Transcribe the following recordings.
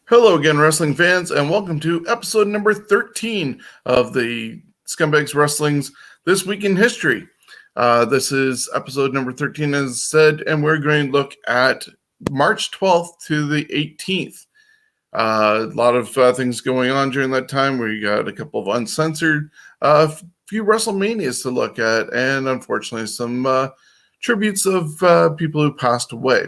Hello again, wrestling fans, and welcome to episode number 13 of the Scumbags Wrestling's This Week in History. This is episode number 13, as said, and we're going to look at March 12th to the 18th. A lot of things going on during that time. We got a couple of uncensored, a few WrestleManias to look at, and unfortunately some tributes of people who passed away.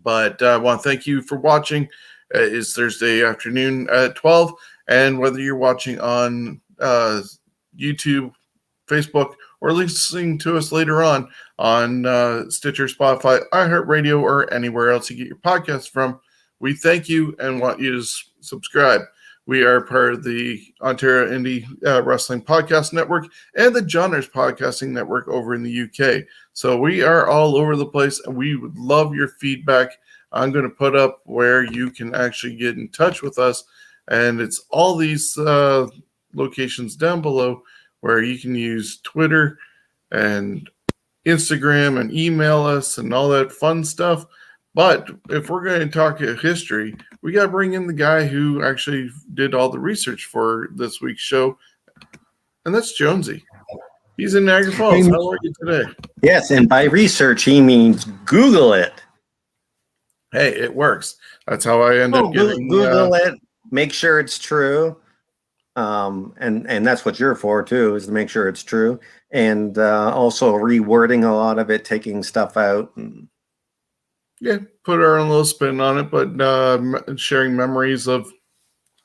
But I want to thank you for watching. It's Thursday afternoon at 12, and whether you're watching on YouTube, Facebook, or listening to us later on Stitcher, Spotify, iHeartRadio, or anywhere else you get your podcasts from, we thank you and want you to subscribe. We are part of the Ontario Indie Wrestling Podcast Network and the Johners Podcasting Network over in the UK. So we are all over the place, and we would love your feedback. I'm going to put up where you can actually get in touch with us, and it's all these locations down below where you can use Twitter and Instagram and email us and all that fun stuff. But if we're going to talk history, we got to bring in the guy who actually did all the research for this week's show, and that's Jonesy. He's in Niagara Falls. How are you today? Yes, and by research, he means Google it. Hey, it works. That's how I end up getting... Google it, make sure it's true. And that's what you're for, too, is to make sure it's true. And also rewording a lot of it, taking stuff out. Yeah, put our own little spin on it, but sharing memories of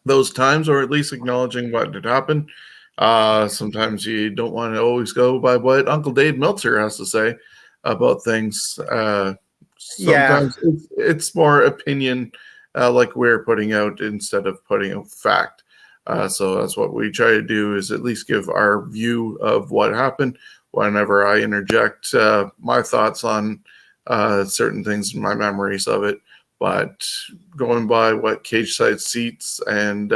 those times, or at least acknowledging what had happened. Sometimes you don't want to always go by what Uncle Dave Meltzer has to say about things. Sometimes it's more opinion, like we're putting out, instead of putting out fact. So that's what we try to do, is at least give our view of what happened whenever I interject my thoughts on certain things, my memories of it. But going by what Cage Side Seats and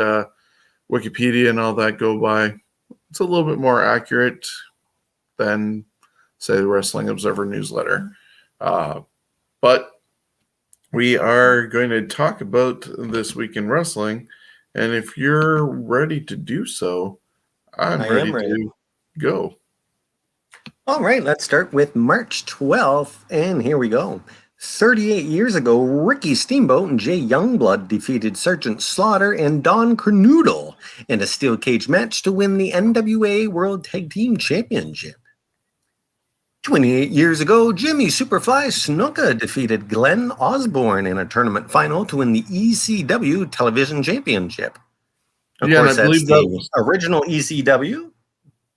Wikipedia and all that go by, it's a little bit more accurate than, say, the Wrestling Observer newsletter. But we are going to talk about This Week in Wrestling, and if you're ready to do so, I'm ready to go. All right, let's start with March 12th, and here we go. 38 years ago, Ricky Steamboat and Jay Youngblood defeated Sergeant Slaughter and Don Kernoodle in a steel cage match to win the NWA World Tag Team Championship. 28 years ago, Jimmy Superfly Snuka defeated Glenn Osborne in a tournament final to win the ECW Television Championship. Of course, that's the original ECW.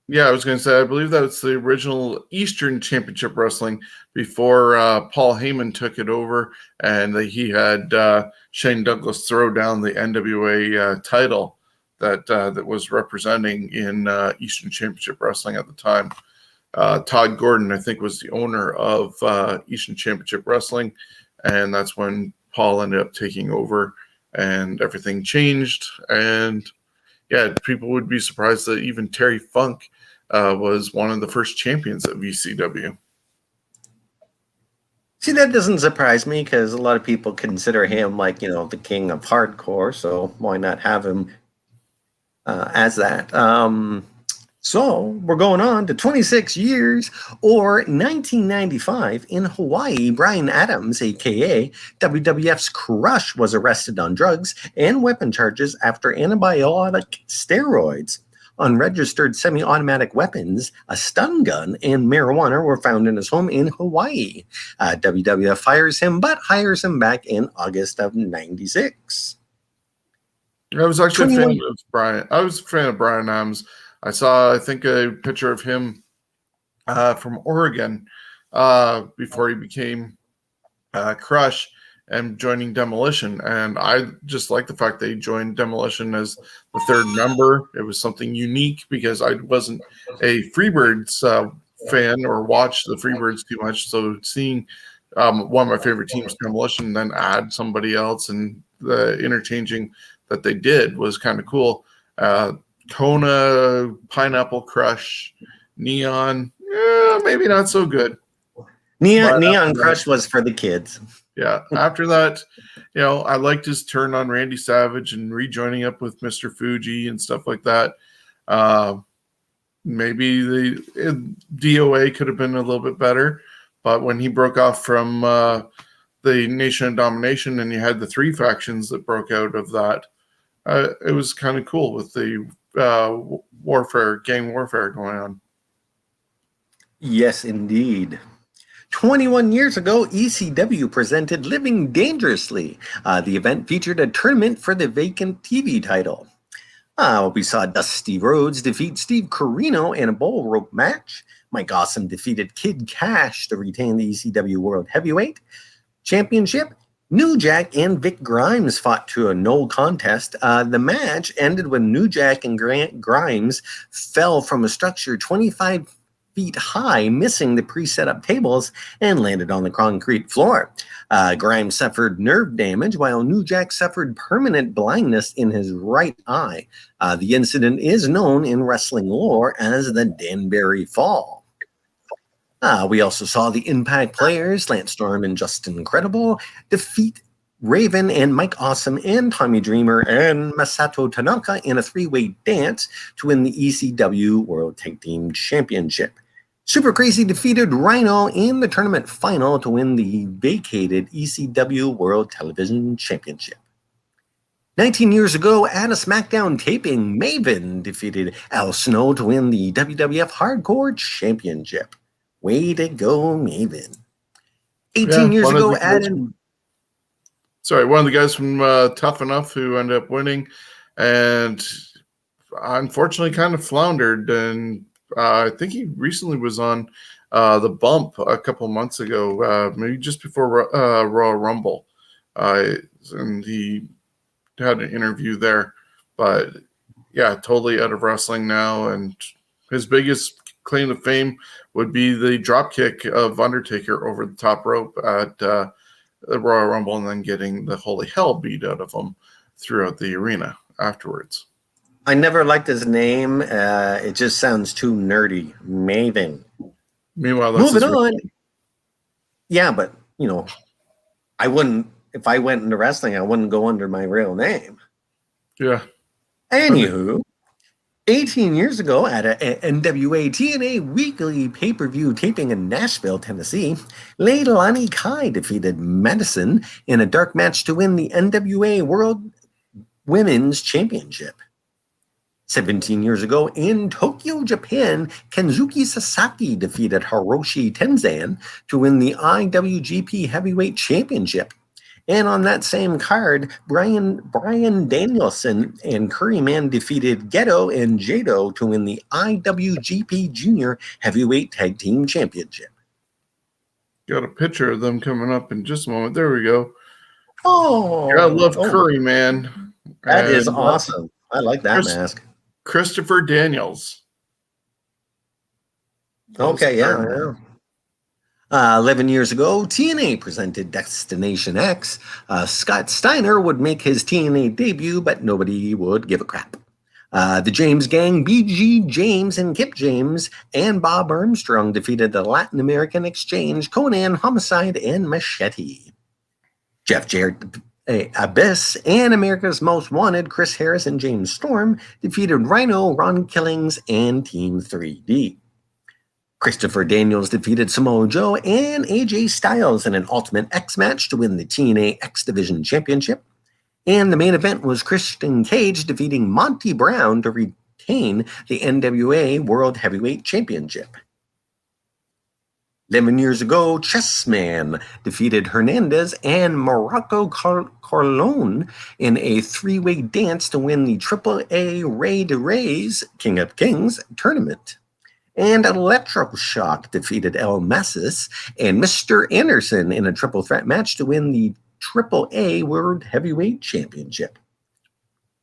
Yeah, I was going to say, I believe that's the original Eastern Championship Wrestling before Paul Heyman took it over, and he had Shane Douglas throw down the NWA title that was representing in Eastern Championship Wrestling at the time. Todd Gordon, I think, was the owner of Eastern Championship Wrestling, and that's when Paul ended up taking over, and everything changed. And yeah, people would be surprised that even Terry Funk was one of the first champions at VCW. See, that doesn't surprise me, because a lot of people consider him like, the king of hardcore, so why not have him as that? So we're going on to 26 years, or 1995, in Hawaii. Brian Adams, a.k.a. WWF's Crush, was arrested on drugs and weapon charges after antibiotic steroids. Unregistered semi-automatic weapons, a stun gun, and marijuana were found in his home in Hawaii. WWF fires him, but hires him back in August of 96. I was actually a fan of Brian. I was a fan of Brian Adams. I saw, I think, a picture of him from Oregon before he became Crush and joining Demolition. And I just like the fact that he joined Demolition as the third member. It was something unique, because I wasn't a Freebirds fan or watched the Freebirds too much. So seeing one of my favorite teams, Demolition, then add somebody else, and the interchanging that they did was kind of cool. Kona, Pineapple Crush, Neon, maybe not so good. Neon Crush was for the kids. Yeah. After that, I liked his turn on Randy Savage and rejoining up with Mr. Fuji and stuff like that. Maybe the DOA could have been a little bit better, but when he broke off from the Nation of Domination and you had the three factions that broke out of that, it was kind of cool with the gang warfare going on. Yes, indeed. 21 years ago, ECW presented Living Dangerously. The event featured a tournament for the vacant TV title. We saw Dusty Rhodes defeat Steve Corino in a bull rope match. Mike Awesome defeated Kid Cash to retain the ECW World Heavyweight Championship. New Jack and Vic Grimes fought to a no contest. The match ended when New Jack and Grimes fell from a structure 25 feet high, missing the pre-set up tables, and landed on the concrete floor. Grimes suffered nerve damage, while New Jack suffered permanent blindness in his right eye. The incident is known in wrestling lore as the Danbury Fall. We also saw the Impact players, Lance Storm and Justin Incredible, defeat Raven and Mike Awesome and Tommy Dreamer and Masato Tanaka in a three-way dance to win the ECW World Tag Team Championship. Super Crazy defeated Rhino in the tournament final to win the vacated ECW World Television Championship. 19 years ago, at a SmackDown taping, Maven defeated Al Snow to win the WWF Hardcore Championship. Way to go, Maven. 18 years ago, one of the guys from Tough Enough who ended up winning and unfortunately kind of floundered. And I think he recently was on The Bump a couple months ago, maybe just before Royal Rumble. And he had an interview there. But yeah, totally out of wrestling now. And his biggest claim to fame would be the drop kick of Undertaker over the top rope at the Royal Rumble and then getting the holy hell beat out of him throughout the arena afterwards. I never liked his name. It just sounds too nerdy. Maven. Meanwhile, moving on. Yeah, but I wouldn't. If I went into wrestling, I wouldn't go under my real name. Yeah. Anywho, 18 years ago at a NWA TNA weekly pay-per-view taping in Nashville, Tennessee, Leilani Kai defeated Madison in a dark match to win the NWA World Women's Championship. 17 years ago in Tokyo, Japan, Kenzuki Sasaki defeated Hiroshi Tenzan to win the IWGP Heavyweight Championship. And on that same card, Brian Danielson and Curryman defeated Geto and Jado to win the IWGP Junior Heavyweight Tag Team Championship. Got a picture of them coming up in just a moment. There we go. Oh, I love Curryman. That is awesome. I like that mask. Christopher Daniels. Okay, yeah. 11 years ago, TNA presented Destination X. Scott Steiner would make his TNA debut, but nobody would give a crap. The James Gang, BG James and Kip James, and Bob Armstrong defeated the Latin American Exchange, Conan, Homicide, and Machete. Jeff Jarrett, Abyss, and America's Most Wanted, Chris Harris and James Storm defeated Rhino, Ron Killings, and Team 3D. Christopher Daniels defeated Samoa Joe and AJ Styles in an Ultimate X match to win the TNA X Division Championship. And the main event was Christian Cage defeating Monty Brown to retain the NWA World Heavyweight Championship. 11 years ago, Chessman defeated Hernandez and Morocco Carlone in a three-way dance to win the AAA Ray de Reyes King of Kings tournament. And Electroshock defeated El Messis and Mr. Anderson in a triple threat match to win the AAA World Heavyweight Championship.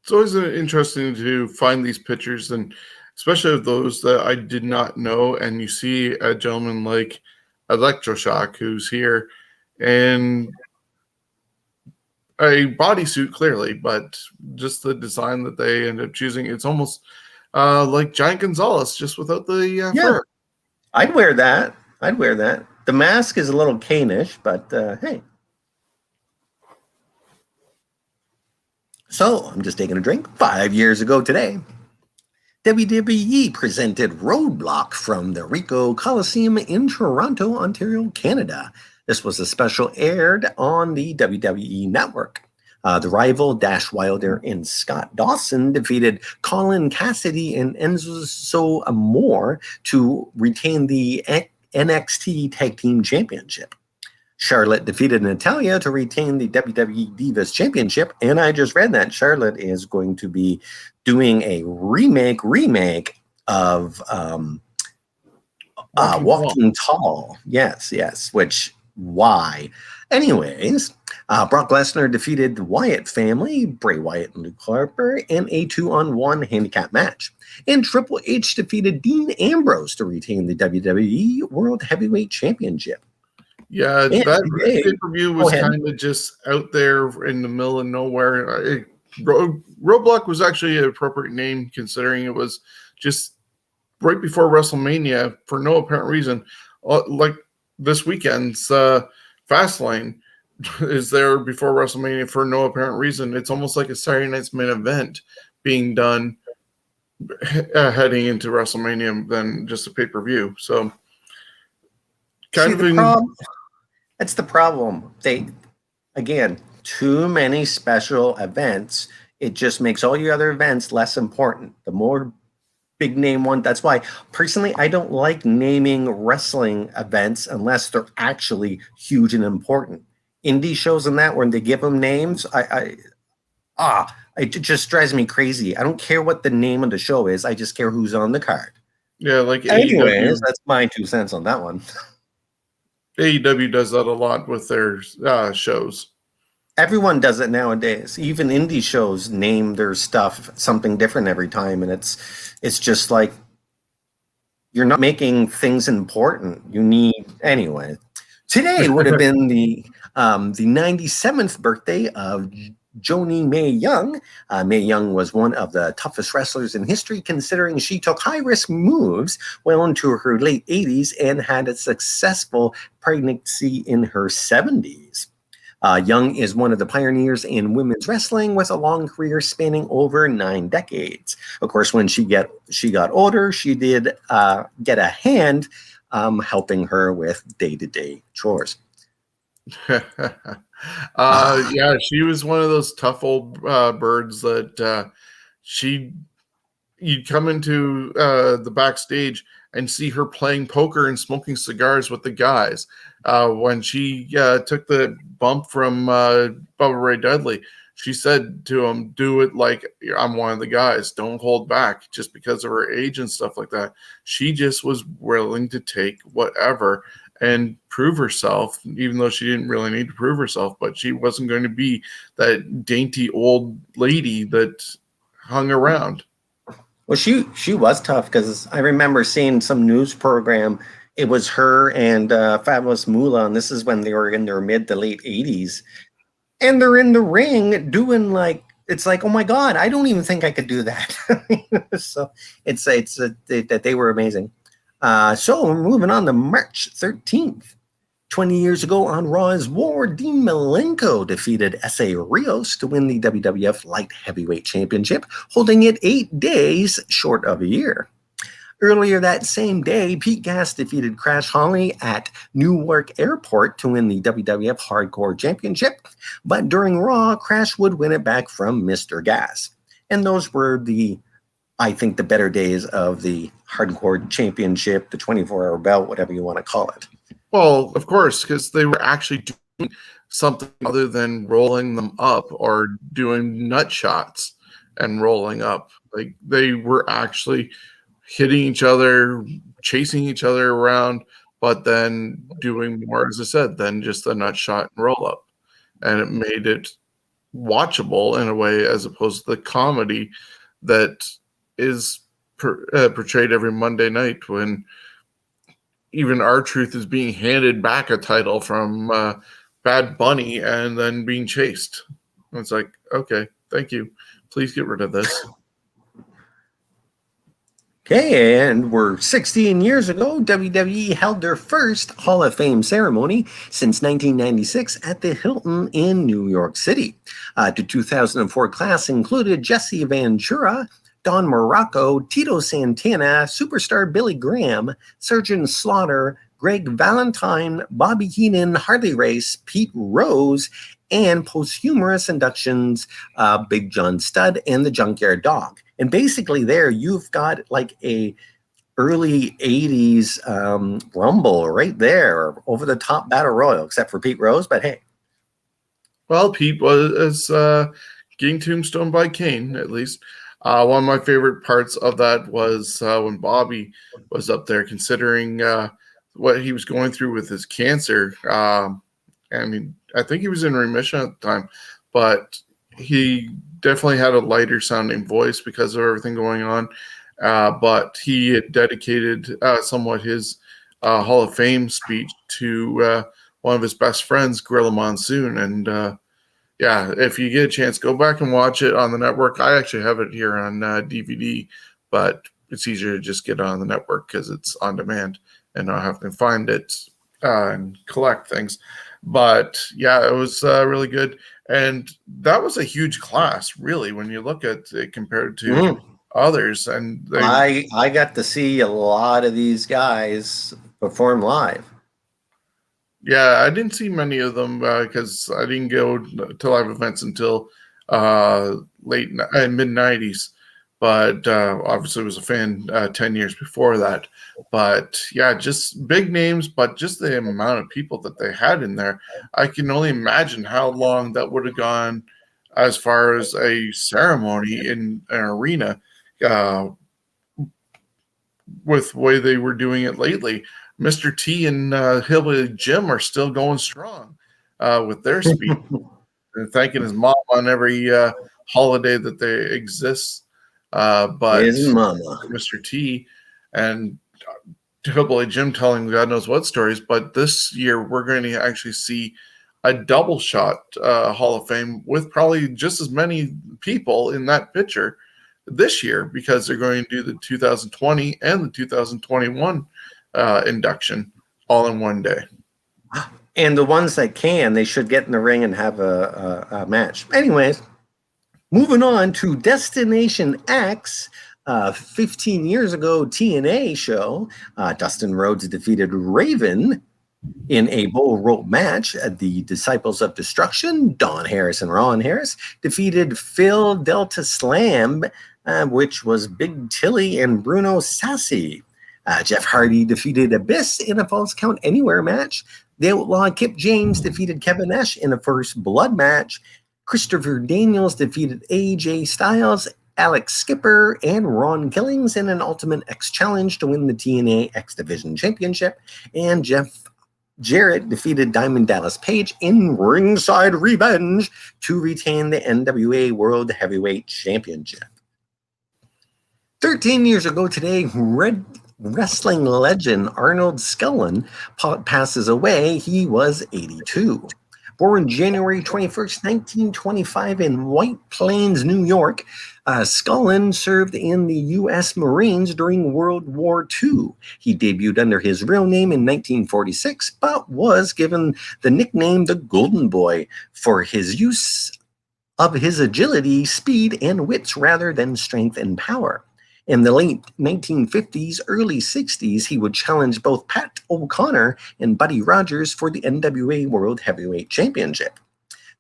It's always interesting to find these pictures, and especially of those that I did not know. And you see a gentleman like Electroshock who's here in a bodysuit, clearly, but just the design that they end up choosing, it's almost like Giant Gonzalez, just without the fur. I'd wear that. The mask is a little Kane-ish, but hey. So I'm just taking a drink. 5 years ago today, WWE presented Roadblock from the Ricoh Coliseum in Toronto, Ontario, Canada. This was a special aired on the WWE Network. The rival Dash Wilder and Scott Dawson defeated Colin Cassidy and Enzo Amore to retain the NXT Tag Team Championship. Charlotte defeated Natalya to retain the WWE Divas Championship, and I just read that Charlotte is going to be doing a remake of Walking Tall. Yes. Which, why? Anyways, Brock Lesnar defeated the Wyatt family, Bray Wyatt and Luke Harper, in a 2-on-1 handicap match. And Triple H defeated Dean Ambrose to retain the WWE World Heavyweight Championship. Yeah, And that pay-per-view was kind of just out there in the middle of nowhere. Roadblock was actually an appropriate name considering it was just right before WrestleMania for no apparent reason. Like this weekend's Fastlane is there before WrestleMania for no apparent reason. It's almost like a Saturday Night's main event being done heading into WrestleMania than just a pay-per-view. So that's the problem. They, again, too many special events. It just makes all your other events less important. The more big name one, that's why personally I don't like naming wrestling events unless they're actually huge and important. Indie shows and that when they give them names, it just drives me crazy. I don't care what the name of the show is. I just care who's on the card. Yeah, like anyways, that's my 2 cents on that one. AEW does that a lot with their shows. Everyone does it nowadays. Even indie shows name their stuff something different every time, and it's just like you're not making things important. You need anyway. Today would have been the 97th birthday of Joni Mae Young. Mae Young was one of the toughest wrestlers in history, considering she took high-risk moves well into her late 80s and had a successful pregnancy in her 70s. Young is one of the pioneers in women's wrestling with a long career spanning over 9 decades. Of course, when she got older, she did get a hand helping her with day-to-day chores. Yeah, she was one of those tough old birds that you'd come into the backstage and see her playing poker and smoking cigars with the guys. When she took the bump from Bubba Ray Dudley, she said to him, "Do it like I'm one of the guys. Don't hold back," just because of her age and stuff like that. She just was willing to take whatever and prove herself, even though she didn't really need to prove herself, but she wasn't going to be that dainty old lady that hung around. Well, she was tough because I remember seeing some news program. It was her and Fabulous Moolah, and this is when they were in their mid to late 80s. And they're in the ring doing it's like, oh my God, I don't even think I could do that. So it's that they were amazing. So we're moving on to March 13th. 20 years ago on Raw's War, Dean Malenko defeated S.A. Rios to win the WWF Light Heavyweight Championship, holding it 8 days short of a year. Earlier that same day, Pete Gas defeated Crash Holly at Newark Airport to win the WWF Hardcore Championship, but during Raw, Crash would win it back from Mr. Gas. And those were I think, the better days of the Hardcore Championship, the 24-hour belt, whatever you want to call it. Well, of course, because they were actually doing something other than rolling them up or doing nut shots and rolling up. Like they were actually hitting each other, chasing each other around, but then doing more, as I said, than just a nut shot and roll up. And it made it watchable in a way, as opposed to the comedy that is portrayed every Monday night when even R-Truth is being handed back a title from Bad Bunny and then being chased. It's like, okay, thank you. Please get rid of this. Okay, and we're 16 years ago, WWE held their first Hall of Fame ceremony since 1996 at the Hilton in New York City. The 2004 class included Jesse Ventura, Don Morocco, Tito Santana, superstar Billy Graham, Sergeant Slaughter, Greg Valentine, Bobby Heenan, Harley Race, Pete Rose, and posthumous inductions, Big John Studd and the Junkyard Dog. And basically there you've got like a early 80s Rumble right there, over the top battle royal, except for Pete Rose, but hey. Well, Pete was getting tombstoned by Kane, at least. One of my favorite parts of that was when Bobby was up there, considering what he was going through with his cancer. I think he was in remission at the time, but he definitely had a lighter sounding voice because of everything going on. But he had dedicated somewhat his Hall of Fame speech to one of his best friends, Gorilla Monsoon. And yeah, if you get a chance, go back and watch it on the network. I actually have it here on DVD, but it's easier to just get it on the network because it's on demand and I have to find it and collect things. But yeah, it was really good. And that was a huge class, really, when you look at it compared to others. And I got to see a lot of these guys perform live. Yeah, I didn't see many of them because I didn't go to live events until mid 90s. But obviously was a fan 10 years before that. But yeah, just big names, but just the amount of people that they had in there, I can only imagine how long that would have gone as far as a ceremony in an arena with the way they were doing it lately. Mr. T and Hillbilly Jim are still going strong with their speed. And thanking his mom on every holiday that they exist. But His mama. Mr. T and Hillbilly Jim telling God knows what stories. But this year we're going to actually see a double shot Hall of Fame with probably just as many people in that picture this year, because they're going to do the 2020 and the 2021 induction all in one day. And the ones that can, they should get in the ring and have a match. Anyways, moving on to Destination X. 15 years ago, TNA show, Dustin Rhodes defeated Raven in a bull rope match. The Disciples of Destruction, Don Harris and Ron Harris, defeated Phil Delta Slam, which was Big Tilly and Bruno Sassi. Jeff Hardy defeated Abyss in a Falls Count Anywhere match. The Outlaw Kip James defeated Kevin Nash in a First Blood match. Christopher Daniels defeated AJ Styles, Alex Skipper, and Ron Killings in an Ultimate X Challenge to win the TNA X Division Championship. And Jeff Jarrett defeated Diamond Dallas Page in Ringside Revenge to retain the NWA World Heavyweight Championship. 13 years ago today, wrestling legend Arnold Scullin passes away. He was 82. Born January 21st, 1925 in White Plains, New York, Scullin served in the U.S. Marines during World War II. He debuted under his real name in 1946, but was given the nickname the Golden Boy for his use of his agility, speed, and wits rather than strength and power. In the late 1950s, early 60s, he would challenge both Pat O'Connor and Buddy Rogers for the NWA World Heavyweight Championship.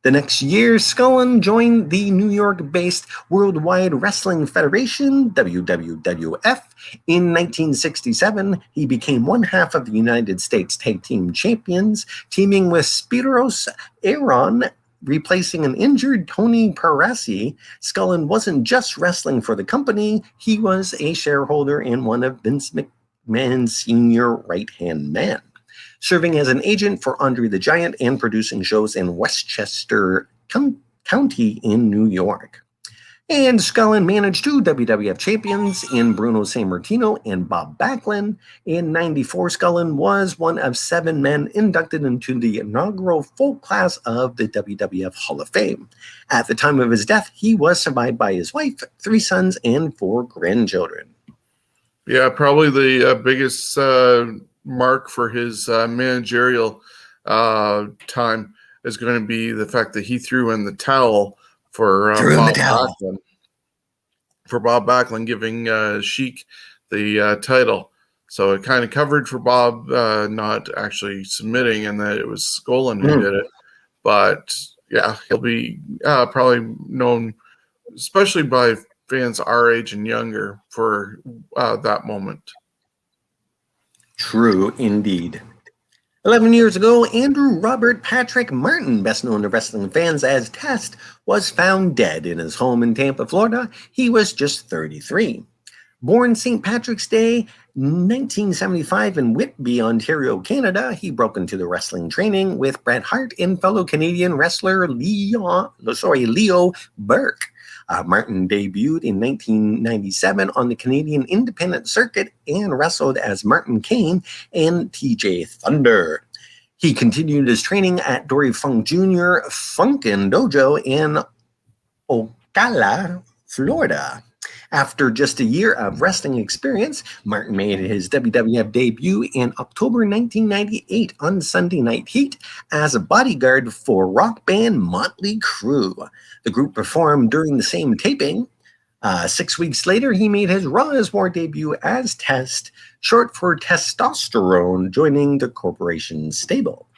The next year, Scullin joined the New York-based Worldwide Wrestling Federation, WWF. In 1967, he became one half of the United States Tag Team Champions, teaming with Spiros Aaron, replacing an injured Tony Parassi. Scullin wasn't just wrestling for the company, he was a shareholder in one of Vince McMahon's senior right-hand man, serving as an agent for Andre the Giant and producing shows in Westchester County in New York. And Scullin managed two WWF champions in Bruno Sammartino and Bob Backlund. In 94, Scullin was one of 7 men inducted into the inaugural full class of the WWF Hall of Fame. At the time of his death, he was survived by his wife, 3 sons, and 4 grandchildren. Yeah, probably the biggest mark for his managerial time is going to be the fact that he threw in the towel for Threw in the towel. Bob Backlund giving Sheik the title. So it kind of covered for Bob not actually submitting, and that it was Skolin who did it. But yeah, he'll be probably known, especially by fans our age and younger, for that moment. True indeed. 11 years ago, Andrew Robert Patrick Martin, best known to wrestling fans as Test, was found dead in his home in Tampa, Florida. He was just 33. Born St. Patrick's Day, 1975 in Whitby, Ontario, Canada, he broke into the wrestling training with Bret Hart and fellow Canadian wrestler Leo Burke. Martin debuted in 1997 on the Canadian independent circuit and wrestled as Martin Kane and TJ Thunder. He continued his training at Dory Funk Jr. Funkin' Dojo in Ocala, Florida. After just a year of wrestling experience, Martin made his WWF debut in October 1998 on Sunday Night Heat as a bodyguard for rock band Motley Crue. The group performed during the same taping. 6 weeks later, he made his Raw is War debut as Test, short for Testosterone, joining the corporation's stable.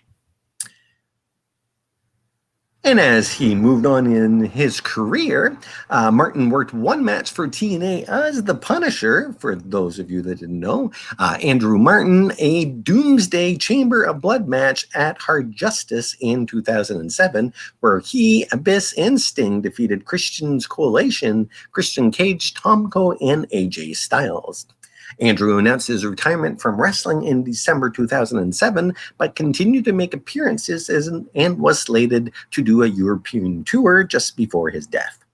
And as he moved on in his career, Martin worked one match for TNA as the Punisher, for those of you that didn't know. Andrew Martin, a Doomsday Chamber of Blood match at Hard Justice in 2007, where he, Abyss, and Sting defeated Christian's Coalition, Christian Cage, Tomko, and AJ Styles. Andrew announced his retirement from wrestling in December 2007, but continued to make appearances and was slated to do a European tour just before his death.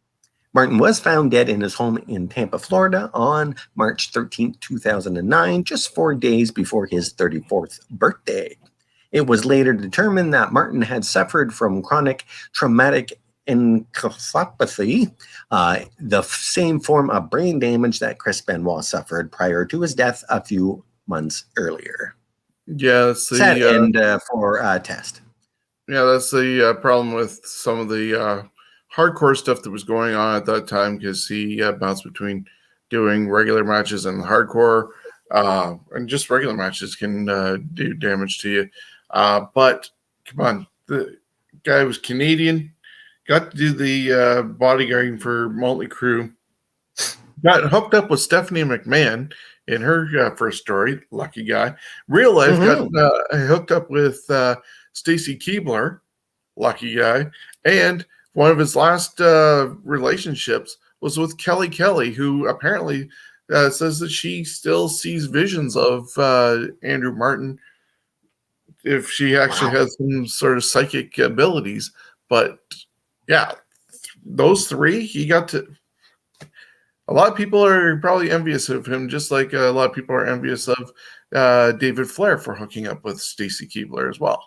Martin was found dead in his home in Tampa, Florida on March 13, 2009, just 4 days before his 34th birthday. It was later determined that Martin had suffered from chronic traumatic encephalopathy, the same form of brain damage that Chris Benoit suffered prior to his death a few months earlier. Yeah, that's the sad end for Test. Yeah, that's the problem with some of the hardcore stuff that was going on at that time, because he bounced between doing regular matches and hardcore, and just regular matches can do damage to you. But come on, the guy was Canadian. Got to do the bodyguarding for Motley Crue. Got hooked up with Stephanie McMahon in her first story. Lucky guy. Real life got hooked up with Stacy Keibler. Lucky guy. And one of his last relationships was with Kelly, who apparently says that she still sees visions of Andrew Martin, if she actually has some sort of psychic abilities. But yeah, those three, he got to. A lot of people are probably envious of him, just like a lot of people are envious of David Flair for hooking up with Stacy Keibler as well.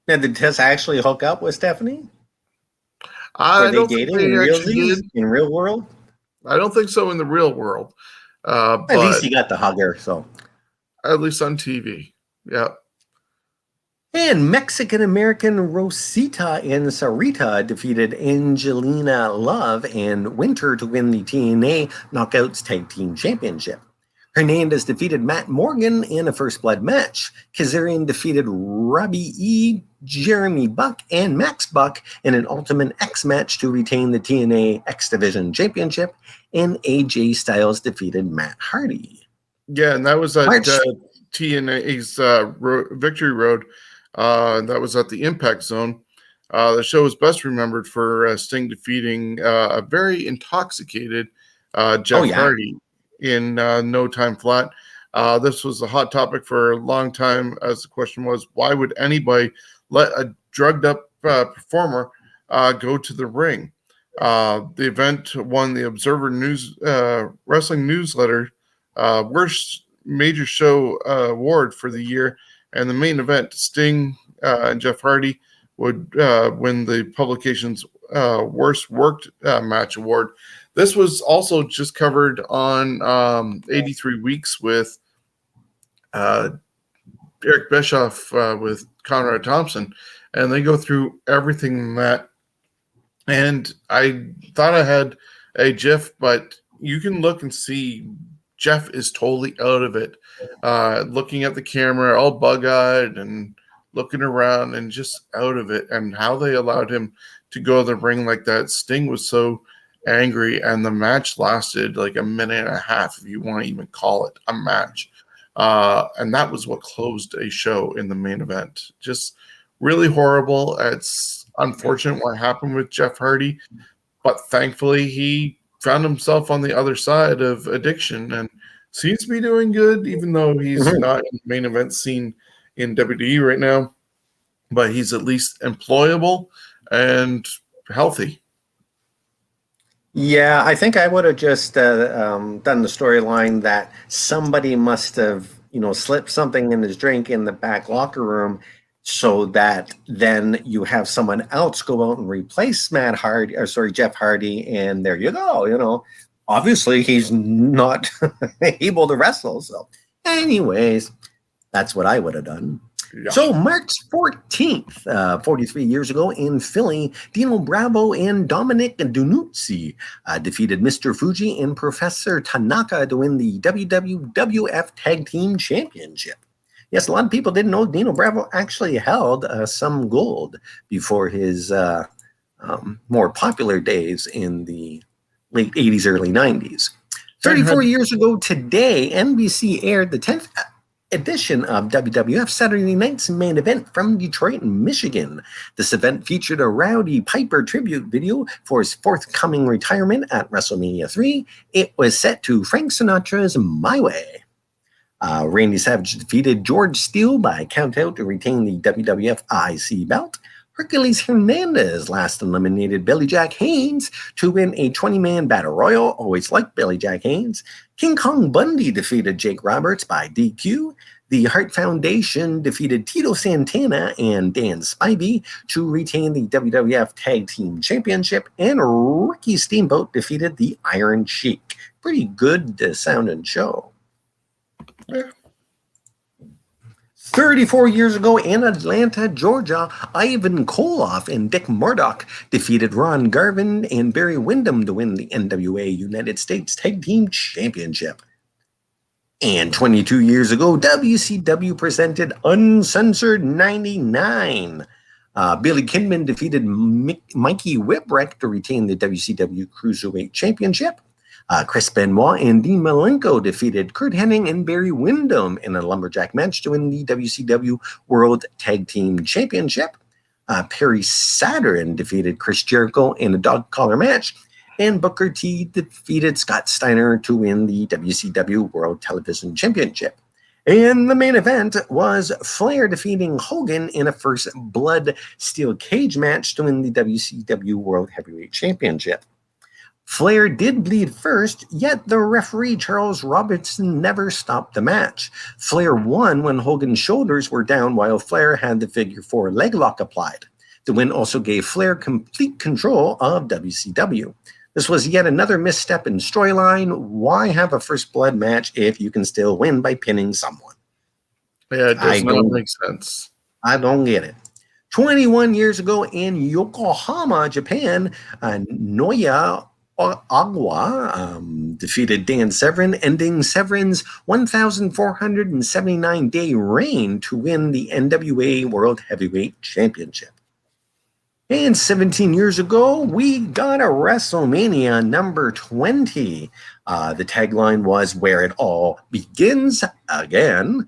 Now, did Tess actually hook up with Stephanie? I don't think they actually did in real world. I don't think so in the real world. At least he got the hugger, so at least on TV, yeah. And Mexican-American Rosita and Sarita defeated Angelina Love and Winter to win the TNA Knockouts Tag Team Championship. Hernandez defeated Matt Morgan in a First Blood match. Kazarian defeated Robbie E., Jeremy Buck, and Max Buck in an Ultimate X match to retain the TNA X Division Championship. And AJ Styles defeated Matt Hardy. Yeah, and that was at TNA's Victory Road. That was at the Impact Zone. The show is best remembered for Sting defeating a very intoxicated Jeff Hardy in No Time Flat. This was a hot topic for a long time, as the question was, why would anybody let a drugged up performer go to the ring? The event won the Observer News Wrestling Newsletter Worst Major Show Award for the year. And the main event, Sting and Jeff Hardy, would win the publication's Worst Worked Match Award. This was also just covered on 83 Weeks with Eric Bischoff with Conrad Thompson, and they go through everything in that. And I thought I had a GIF, but you can look and see Jeff is totally out of it, looking at the camera, all bug-eyed and looking around and just out of it. And how they allowed him to go to the ring like that. Sting was so angry, and the match lasted like a minute and a half, if you want to even call it a match. And that was what closed a show in the main event. Just really horrible. It's unfortunate what happened with Jeff Hardy, but thankfully he found himself on the other side of addiction and seems to be doing good, even though he's not in the main event scene in WWE right now. But he's at least employable and healthy. Yeah, I think I would have just done the storyline that somebody must have, slipped something in his drink in the back locker room, so that then you have someone else go out and replace Jeff Hardy, and there you go. Obviously he's not able to wrestle. So, anyways, that's what I would have done. Yeah. So March 14th, 43 years ago in Philly, Dino Bravo and Dominic Dunuzzi defeated Mr. Fuji and Professor Tanaka to win the WWF Tag Team Championship. Yes, a lot of people didn't know Dino Bravo actually held some gold before his more popular days in the late 80s, early 90s. 34 years ago today, NBC aired the 10th edition of WWF Saturday Night's Main Event from Detroit, Michigan. This event featured a Rowdy Piper tribute video for his forthcoming retirement at WrestleMania 3. It was set to Frank Sinatra's My Way. Randy Savage defeated George Steele by countout to retain the WWF IC belt. Hercules Hernandez last eliminated Billy Jack Haynes to win a 20-man battle royal. Always liked Billy Jack Haynes. King Kong Bundy defeated Jake Roberts by DQ. The Hart Foundation defeated Tito Santana and Dan Spivey to retain the WWF Tag Team Championship. And Ricky Steamboat defeated the Iron Sheik. Pretty good sound and show. Yeah. 34 years ago in Atlanta, Georgia, Ivan Koloff and Dick Murdoch defeated Ron Garvin and Barry Windham to win the NWA United States Tag Team Championship. And 22 years ago, WCW presented Uncensored 99. Billy Kidman defeated Mikey Whipwreck to retain the WCW Cruiserweight Championship. Chris Benoit and Dean Malenko defeated Kurt Hennig and Barry Windham in a lumberjack match to win the WCW World Tag Team Championship. Perry Saturn defeated Chris Jericho in a dog collar match. And Booker T defeated Scott Steiner to win the WCW World Television Championship. And the main event was Flair defeating Hogan in a first blood steel cage match to win the WCW World Heavyweight Championship. Flair did bleed first, yet the referee Charles Robertson never stopped the match. Flair won when Hogan's shoulders were down while Flair had the figure 4 leg lock applied. The win also gave Flair complete control of WCW. This was yet another misstep in storyline. Why have a first blood match if you can still win by pinning someone? Yeah, it does not make sense. I don't get it. 21 years ago in Yokohama, Japan, Noya Agua defeated Dan Severn, ending Severn's 1,479-day reign to win the NWA World Heavyweight Championship. And 17 years ago, we got a WrestleMania number 20. The tagline was "Where it all begins again."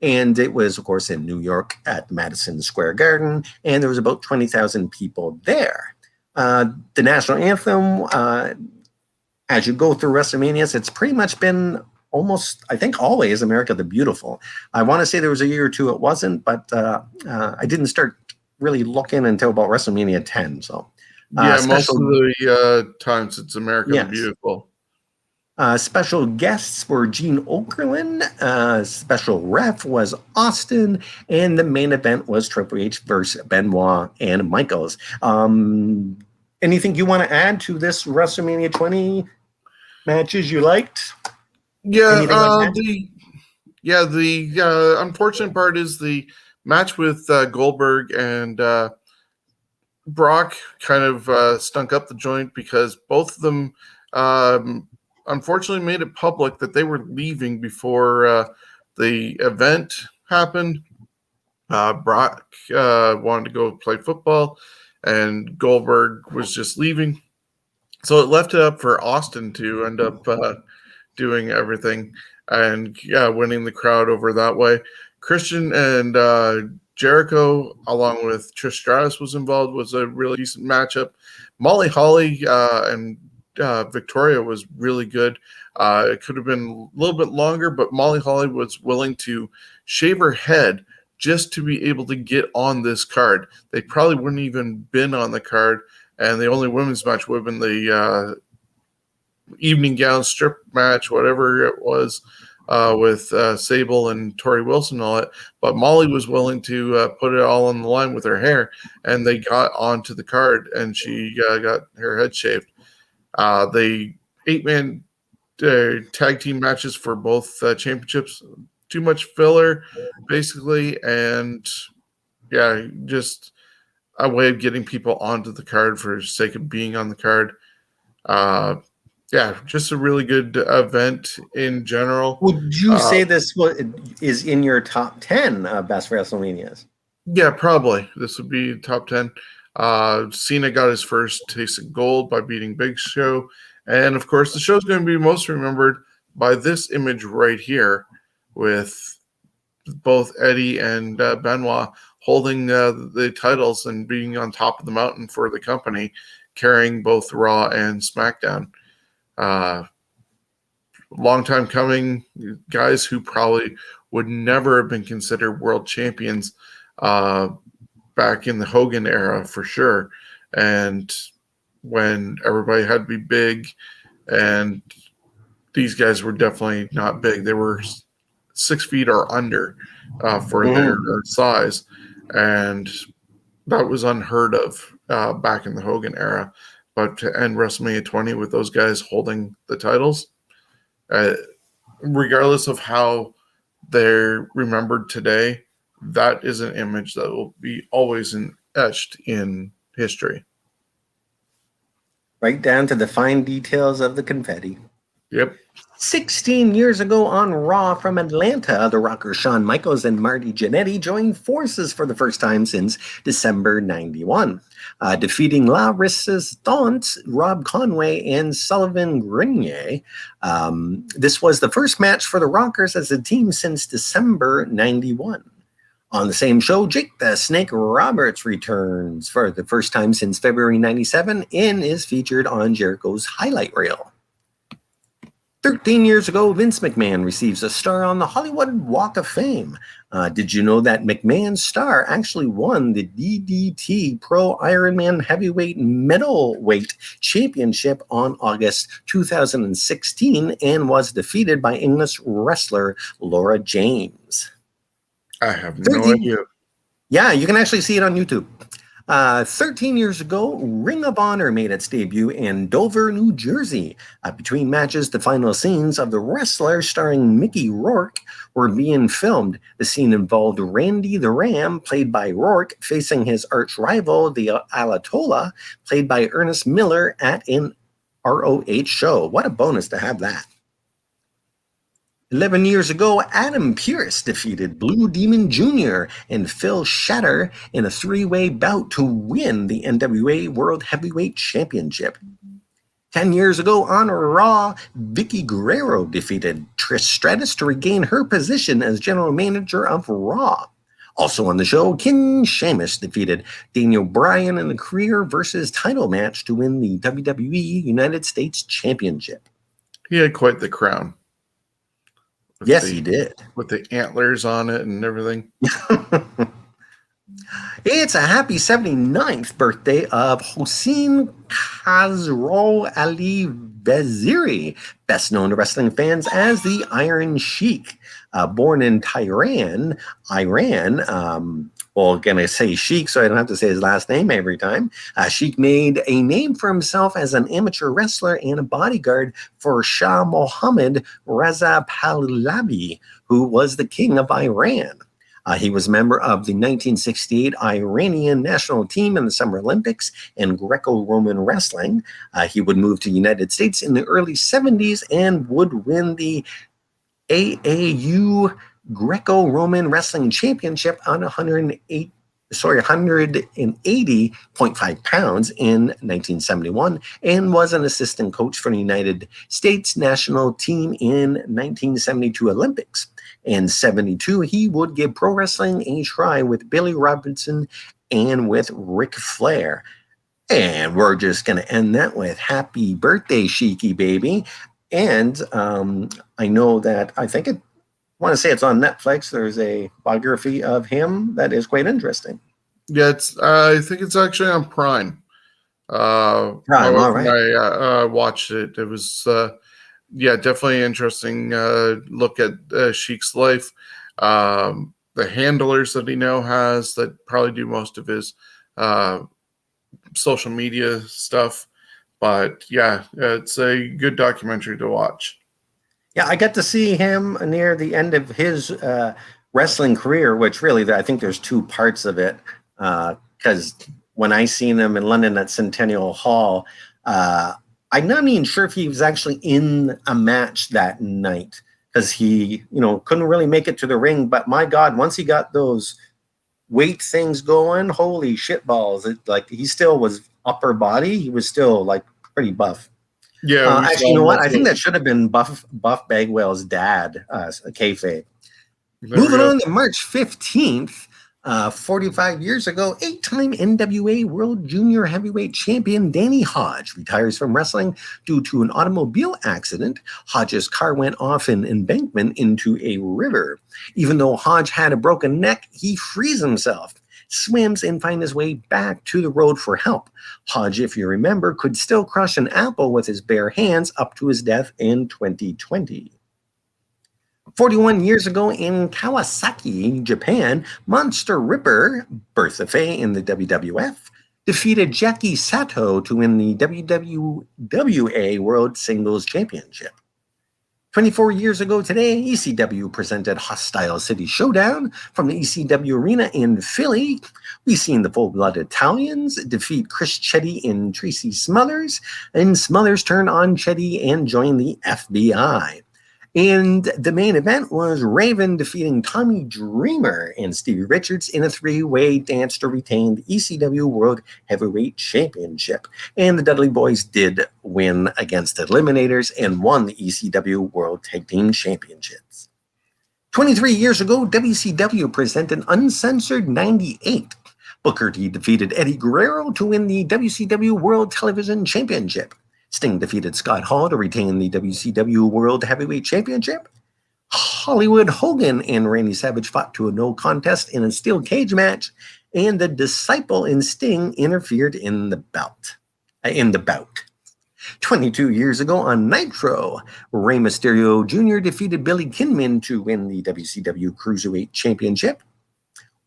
And it was, of course, in New York at Madison Square Garden. And there was about 20,000 people there. The national anthem, as you go through WrestleManias, it's pretty much been almost, I think, always America the Beautiful. I want to say there was a year or two it wasn't, but I didn't start really looking until about WrestleMania 10. So, most of the times it's America the Beautiful. Special guests were Gene Okerlund. Special ref was Austin, and the main event was Triple H versus Benoit and Michaels. Anything you want to add to this WrestleMania 20 matches you liked? Yeah, Anything like that? the unfortunate part is the match with Goldberg and Brock kind of stunk up the joint because both of them unfortunately made it public that they were leaving before the event happened. Brock wanted to go play football, and Goldberg was just leaving. So it left it up for Austin to end up doing everything and winning the crowd over that way. Christian and Jericho, along with Trish Stratus, was involved. Was a really decent matchup. Molly Holly and Victoria was really good. It could have been a little bit longer, but Molly Holly was willing to shave her head just to be able to get on this card. They probably wouldn't even been on the card, and the only women's match would have been the evening gown strip match, whatever it was, with Sable and Tori Wilson and all that. But Molly was willing to put it all on the line with her hair, and they got onto the card, and she got her head shaved. The 8-man tag team matches for both championships, too much filler, basically, and just a way of getting people onto the card for the sake of being on the card. Just a really good event in general. Would you say this is in your top 10 best WrestleManias? Yeah, probably. This would be top 10. Cena got his first taste of gold by beating Big Show. And, of course, the show's going to be most remembered by this image right here with both Eddie and Benoit holding the titles and being on top of the mountain for the company, carrying both Raw and SmackDown. Long time coming, guys who probably would never have been considered world champions back in the Hogan era for sure. And when everybody had to be big, and these guys were definitely not big. They were 6 feet or under for their size. And that was unheard of back in the Hogan era. But to end WrestleMania 20 with those guys holding the titles, regardless of how they're remembered today, that is an image that will be always etched in history. Right down to the fine details of the confetti. Yep. 16 years ago on Raw from Atlanta, the Rockers Shawn Michaels and Marty Jannetty joined forces for the first time since December 91, defeating La Resistance, Rob Conway, and Sullivan Grenier. This was the first match for the Rockers as a team since December 91. On the same show, Jake the Snake Roberts returns for the first time since February 97 and is featured on Jericho's highlight reel. 13 years ago, Vince McMahon receives a star on the Hollywood Walk of Fame. Did you know that McMahon's star actually won the DDT Pro Ironman Heavyweight Middleweight Championship on August 2016 and was defeated by English wrestler Laura James? I have no idea. Yeah, you can actually see it on YouTube. 13 years ago, Ring of Honor made its debut in Dover, New Jersey. Between matches, the final scenes of The Wrestler starring Mickey Rourke were being filmed. The scene involved Randy the Ram, played by Rourke, facing his arch rival, the Ayatollah, played by Ernest Miller, at an ROH show. What a bonus to have that. 11 years ago, Adam Pearce defeated Blue Demon Jr. and Phil Shatter in a three-way bout to win the NWA World Heavyweight Championship. 10 years ago on Raw, Vicky Guerrero defeated Trish Stratus to regain her position as general manager of Raw. Also on the show, Ken Sheamus defeated Daniel Bryan in a career versus title match to win the WWE United States Championship. He had quite the crown. Yes, he did. With the antlers on it and everything. It's a happy 79th birthday of Hossein Khosrow Ali Vaziri, best known to wrestling fans as the Iron Sheik. Born in Tehran, Iran, Well, again, I say Sheik, so I don't have to say his last name every time. Sheik made a name for himself as an amateur wrestler and a bodyguard for Shah Mohammad Reza Pahlavi, who was the king of Iran. He was a member of the 1968 Iranian national team in the Summer Olympics and Greco-Roman wrestling. He would move to the United States in the early 70s and would win the AAU Greco-Roman Wrestling Championship on 180.5 pounds in 1971, and was an assistant coach for the United States national team in 1972 Olympics. In 72, he would give pro wrestling a try with Billy Robinson and with Ric Flair. And we're just going to end that with happy birthday, Sheiky baby. And I know that I want to say it's on Netflix. There's a biography of him that is quite interesting. Yeah, I think it's actually on Prime. Prime, all right. I watched it. It was definitely interesting look at Sheik's life. The handlers that he now has that probably do most of his social media stuff. But yeah, it's a good documentary to watch. Yeah, I got to see him near the end of his wrestling career, which really, I think there's two parts of it. Because when I seen him in London at Centennial Hall, I'm not even sure if he was actually in a match that night because he, couldn't really make it to the ring. But my God, once he got those weight things going, holy shit balls! He still was upper body. He was still pretty buff. Yeah. Actually, you know what? I think that should have been Buff Bagwell's dad, kayfabe. Moving on to March 15th, 45 years ago, 8-time NWA World Junior Heavyweight Champion Danny Hodge retires from wrestling due to an automobile accident. Hodge's car went off an embankment into a river. Even though Hodge had a broken neck, he frees himself, swims, and finds his way back to the road for help. Hodge, if you remember, could still crush an apple with his bare hands up to his death in 2020. 41 years ago in Kawasaki, Japan, Monster Ripper, Bertha Faye in the WWF, defeated Jackie Sato to win the WWA World Singles Championship. 24 years ago today, ECW presented Hostile City Showdown from the ECW Arena in Philly. We've seen the Full Blood Italians defeat Chris Chetti and Tracy Smothers, and Smothers turned on Chetti and joined the FBI. And the main event was Raven defeating Tommy Dreamer and Stevie Richards in a three-way dance to retain the ECW World Heavyweight Championship. And the Dudley Boys did win against the Eliminators and won the ECW World Tag Team Championships. 23 years ago, WCW presented Uncensored 98. Booker T defeated Eddie Guerrero to win the WCW World Television Championship. Sting defeated Scott Hall to retain the WCW World Heavyweight Championship. Hollywood Hogan and Randy Savage fought to a no contest in a steel cage match, and the Disciple and Sting interfered in the bout. 22 years ago on Nitro, Rey Mysterio Jr. defeated Billy Kidman to win the WCW Cruiserweight Championship.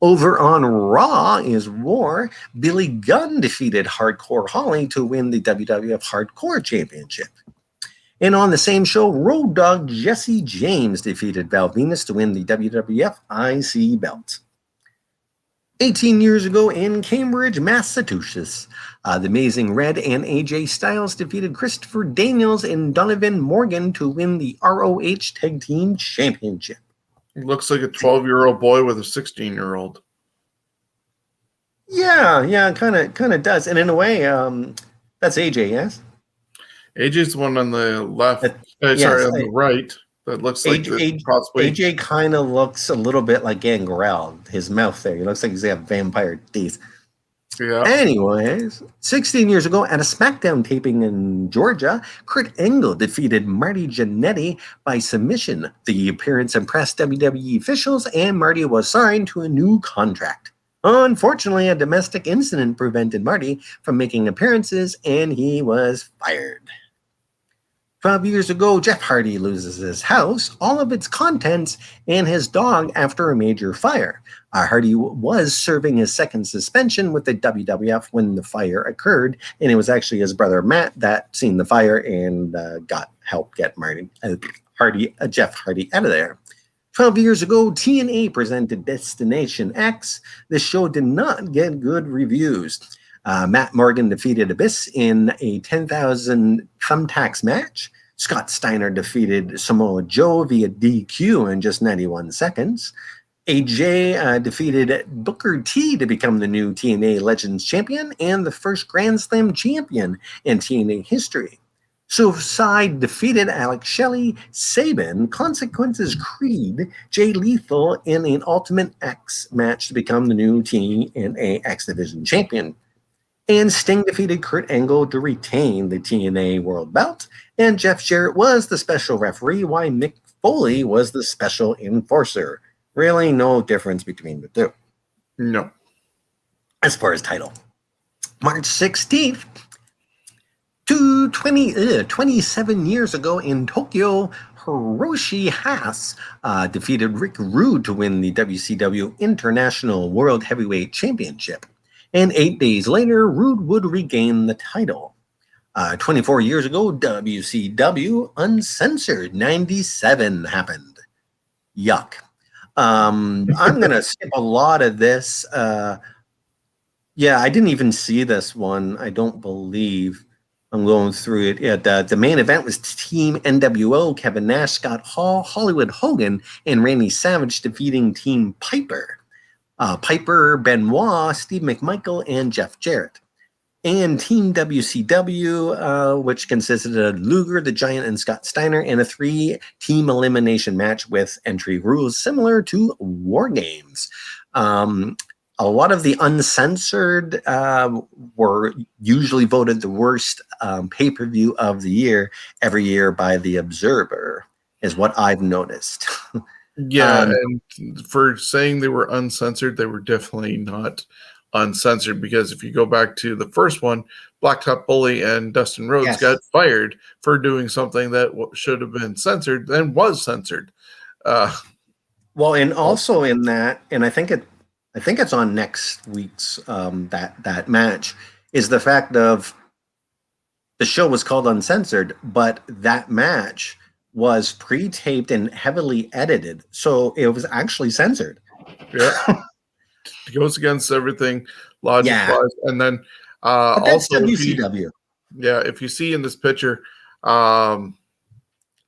Over on Raw is War. Billy Gunn defeated Hardcore Holly to win the WWF Hardcore Championship. And on the same show, Road Dogg Jesse James defeated Val Venis to win the WWF IC belt. 18 years ago in Cambridge, Massachusetts, the Amazing Red and AJ Styles defeated Christopher Daniels and Donovan Morgan to win the ROH Tag Team Championship. It looks like a 12-year-old boy with a 16-year-old. Yeah, kind of does. And in a way, that's AJ, yes? AJ's the one on the left. On the right. That looks like possibly. AJ kind of looks a little bit like Gangrel. His mouth there. He looks like he's got vampire teeth. Yeah. Anyways, 16 years ago at a SmackDown taping in Georgia, Kurt Angle defeated Marty Jannetty by submission. The appearance impressed WWE officials, and Marty was signed to a new contract. Unfortunately, a domestic incident prevented Marty from making appearances, and he was fired. 12 years ago, Jeff Hardy loses his house, all of its contents, and his dog after a major fire. Hardy was serving his second suspension with the WWF when the fire occurred, and it was actually his brother Matt that seen the fire and got help get Jeff Hardy out of there. 12 years ago, TNA presented Destination X. The show did not get good reviews. Matt Morgan defeated Abyss in a 10,000 thumbtacks match. Scott Steiner defeated Samoa Joe via DQ in just 91 seconds. AJ defeated Booker T to become the new TNA Legends Champion and the first Grand Slam champion in TNA history. Suicide defeated Alex Shelley, Sabin, Consequences Creed, Jay Lethal in an Ultimate X match to become the new TNA X Division Champion. And Sting defeated Kurt Angle to retain the TNA World Belt. And Jeff Jarrett was the special referee, while Mick Foley was the special enforcer. Really no difference between the two. No. As far as title. March 16th, 27 years ago in Tokyo, Hiroshi Haas defeated Rick Rude to win the WCW International World Heavyweight Championship. And 8 days later, Rude would regain the title. 24 years ago, WCW Uncensored 97 happened. Yuck. I'm going to skip a lot of this. Yeah, I didn't even see this one, I don't believe. I'm going through it. Yeah, the main event was Team NWO, Kevin Nash, Scott Hall, Hollywood Hogan, and Randy Savage defeating Team Piper. Piper, Benoit, Steve McMichael, and Jeff Jarrett. And Team WCW, which consisted of Luger, the Giant, and Scott Steiner, and a 3-team elimination match with entry rules similar to War Games. A lot of the Uncensored were usually voted the worst pay-per-view of the year every year by The Observer, is what I've noticed. Yeah, and for saying they were uncensored, they were definitely not uncensored, because if you go back to the first one, Blacktop Bully and Dustin Rhodes got fired for doing something that should have been censored and was censored. Well, and also in that, and I think it's on next week's that match, is the fact of the show was called Uncensored, but that match was pre-taped and heavily edited, so it was actually censored. Yeah, it goes against everything logic-wise. And then also, WCW. If you see in this picture,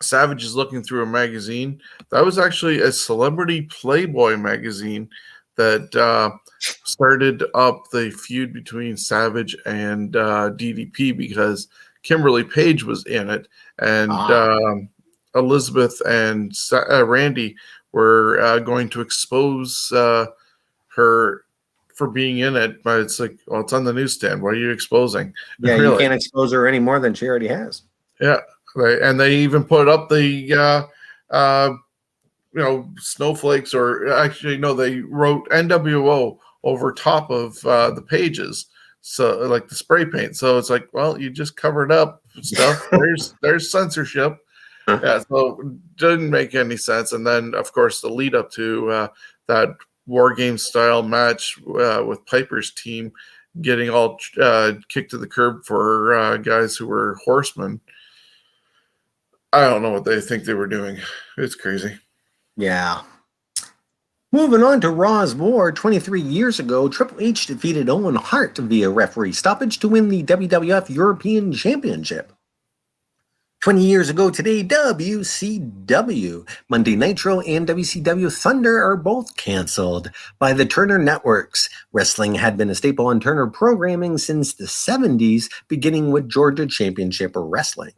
Savage is looking through a magazine. That was actually a Celebrity Playboy magazine that started up the feud between Savage and DDP, because Kimberly Page was in it, and Elizabeth and Randy were going to expose her for being in it, but it's like, well, it's on the newsstand. What are you exposing? Yeah, really? You can't expose her any more than she already has. Yeah, right. And they even put up the snowflakes, or actually no, they wrote NWO over top of the pages, so like the spray paint. So it's like, well, you just covered up stuff. There's censorship. Yeah, so it didn't make any sense. And then, of course, the lead up to that War Game style match with Piper's team getting all kicked to the curb for guys who were horsemen. I don't know what they think they were doing. It's crazy. Yeah. Moving on to Raw's War, 23 years ago, Triple H defeated Owen Hart via referee stoppage to win the WWF European Championship. 20 years ago today, WCW, Monday Nitro, and WCW Thunder are both canceled by the Turner Networks. Wrestling had been a staple on Turner programming since the 70s, beginning with Georgia Championship Wrestling.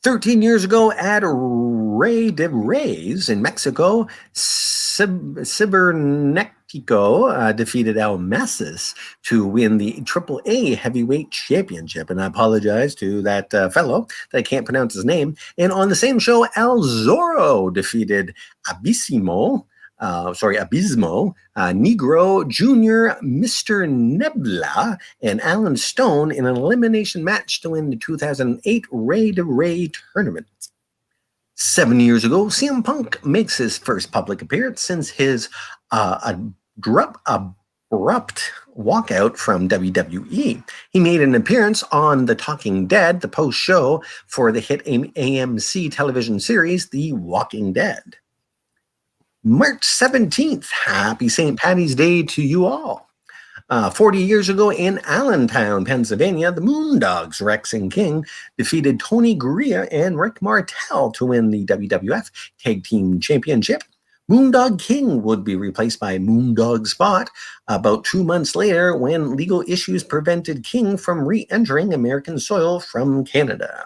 13 years ago at Rey de Reyes in Mexico, Cibernetico defeated El Messis to win the AAA Heavyweight Championship. And I apologize to that fellow that I can't pronounce his name. And on the same show, El Zorro defeated Abisimo Abismo, Negro Jr., Mr. Nebula, and Alan Stone in an elimination match to win the 2008 Ray to Ray tournament. 7 years ago, CM Punk makes his first public appearance since his abrupt walkout from WWE. He made an appearance on The Talking Dead, the post-show for the hit AMC television series, The Walking Dead. March 17th, happy St. Patty's Day to you all. 40 years ago in Allentown, Pennsylvania, the Moondogs, Rex and King, defeated Tony Gurria and Rick Martel to win the WWF Tag Team Championship. Moondog King would be replaced by Moondog Spot about 2 months later when legal issues prevented King from re-entering American soil from Canada.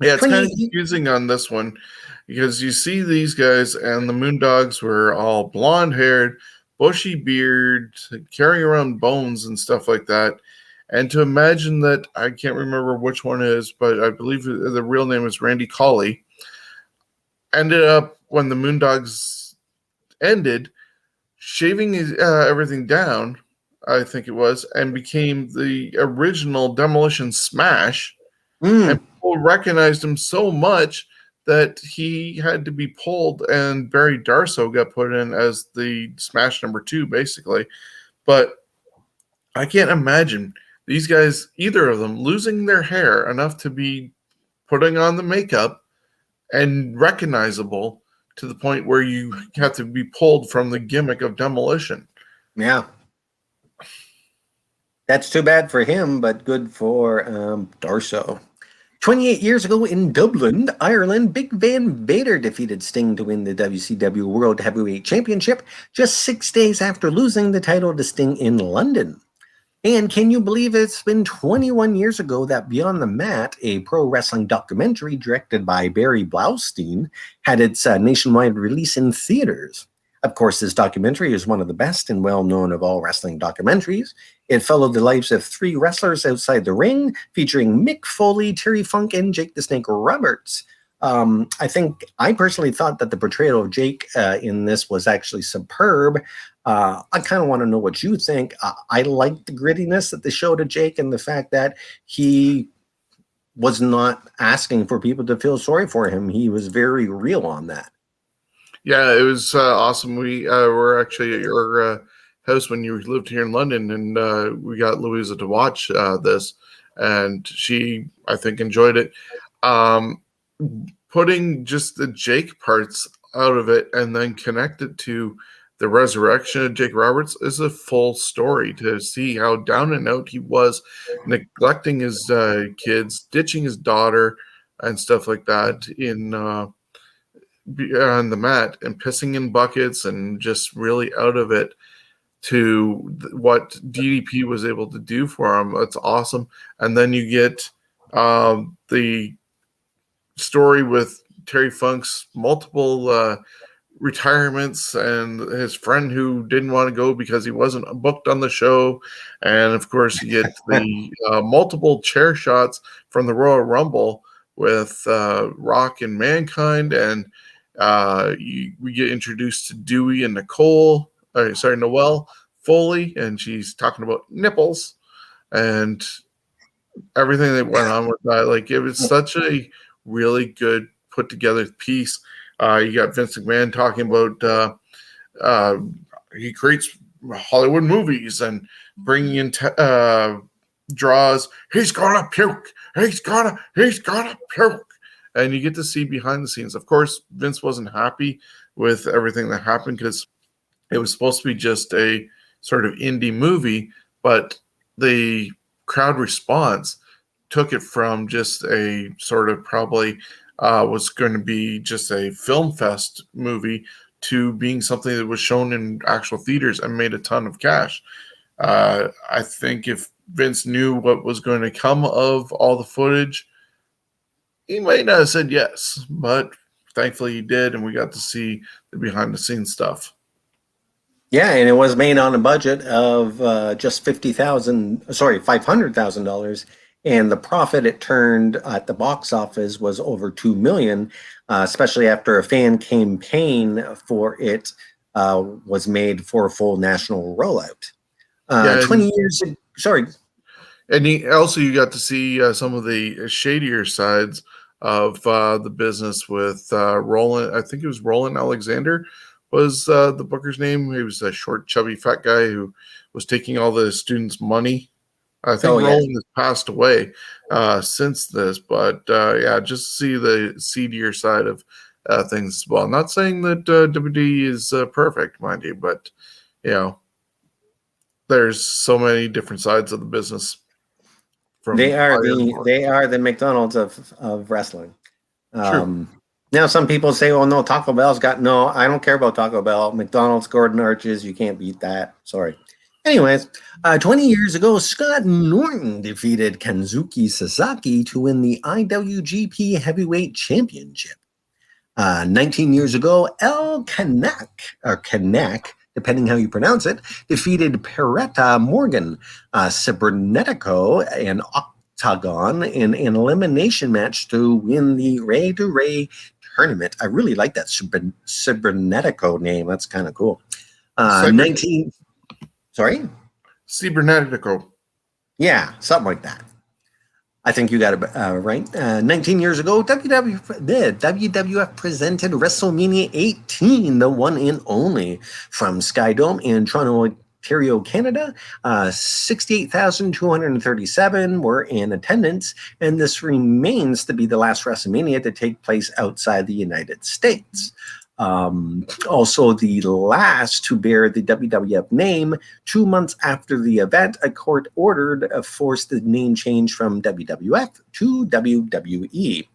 Yeah, it's kind of confusing on this one because you see these guys and the Moondogs were all blonde-haired, bushy beard, carrying around bones and stuff like that. And to imagine that, I can't remember which one is, but I believe the real name is Randy Colley, ended up, when the Moondogs ended, shaving everything down, I think it was, and became the original Demolition Smash. And people recognized him so much that he had to be pulled, and Barry Darsow got put in as the Smash number 2, basically. But I can't imagine these guys, either of them, losing their hair enough to be putting on the makeup and recognizable to the point where you have to be pulled from the gimmick of Demolition. Yeah. That's too bad for him, but good for Darsow. 28 years ago in Dublin, Ireland, Big Van Vader defeated Sting to win the WCW World Heavyweight Championship just 6 days after losing the title to Sting in London. And can you believe it's been 21 years ago that Beyond the Mat, a pro wrestling documentary directed by Barry Blaustein, had its nationwide release in theaters? Of course, this documentary is one of the best and well-known of all wrestling documentaries. It followed the lives of 3 wrestlers outside the ring, featuring Mick Foley, Terry Funk, and Jake the Snake Roberts. I personally thought that the portrayal of Jake in this was actually superb. I kind of want to know what you think. I like the grittiness that they showed of Jake and the fact that he was not asking for people to feel sorry for him. He was very real on that. Yeah, it was awesome. We were actually at your house when you lived here in London, and we got Louisa to watch this, and she, I think, enjoyed it. Putting just the Jake parts out of it and then connect it to the resurrection of Jake Roberts is a full story to see how down and out he was, neglecting his kids, ditching his daughter and stuff like that on the mat and pissing in buckets and just really out of it, to what DDP was able to do for him. That's awesome. And then you get the story with Terry Funk's multiple retirements and his friend who didn't want to go because he wasn't booked on the show. And of course you get the multiple chair shots from the Royal Rumble with Rock and Mankind, and we get introduced to Dewey and Noelle Foley, and she's talking about nipples and everything that went on with that. Like, it was such a really good put together piece. You got Vince McMahon talking about he creates Hollywood movies and bringing in draws. He's gonna puke. He's gonna puke. And you get to see behind the scenes. Of course, Vince wasn't happy with everything that happened because it was supposed to be just a sort of indie movie, but the crowd response took it from just a sort of probably was going to be just a film fest movie to being something that was shown in actual theaters and made a ton of cash. I think if Vince knew what was going to come of all the footage, he might not have said yes, but thankfully he did, and we got to see the behind-the-scenes stuff. Yeah, and it was made on a budget of just $500,000, And the profit it turned at the box office was over $2 million, especially after a fan campaign for it was made for a full national rollout. Yeah, 20 years, sorry. and also you got to see some of the shadier sides of the business with Roland. I think it was Roland Alexander was the booker's name. He was a short, chubby, fat guy who was taking all the students' money. I think Oh, yeah. Roland has passed away since this, but yeah, just see the seedier side of things as well. Not saying that WWE is perfect, mind you, but you know, there's so many different sides of the business. They From are higher to the McDonald's of wrestling. true. Now some people say, "Oh no, Taco Bell's got no." I don't care about Taco Bell. McDonald's, Gordon Arches, you can't beat that. Sorry. Anyways, 20 years ago, Scott Norton defeated Kenzuki Sasaki to win the IWGP Heavyweight Championship. 19 years ago, El Canak, depending how you pronounce it, defeated Peretta Morgan, Cybernetico, and Octagon in an elimination match to win the Ray to Ray tournament. I really like that Cybernetico name. That's kind of cool. 19. Sorry? Cybernetico. Yeah, something like that. I think you got it right. 19 years ago, WWF presented WrestleMania 18, the one and only, from Skydome in Toronto, Ontario, Canada. 68,237 were in attendance, and this remains to be the last WrestleMania to take place outside the United States. Also, the last to bear the WWF name. 2 months after the event, a court ordered forced the name change from WWF to WWE.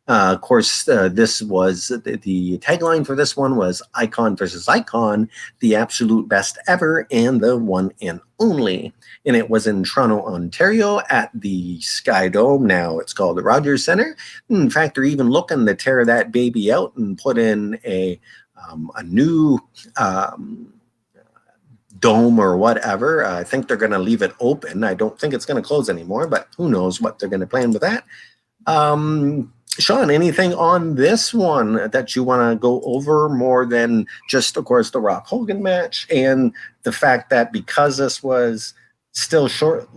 Of course, this was the tagline for this one was "Icon versus Icon, the absolute best ever and the one and only." And it was in Toronto, Ontario at the Sky Dome. Now it's called the Rogers Centre. In fact, they're even looking to tear that baby out and put in a new dome or whatever. I think they're going to leave it open. I don't think it's going to close anymore, but who knows what they're going to plan with that. Shawn, anything on this one that you want to go over more than just, of course, the Rock Hogan match and the fact that because this was still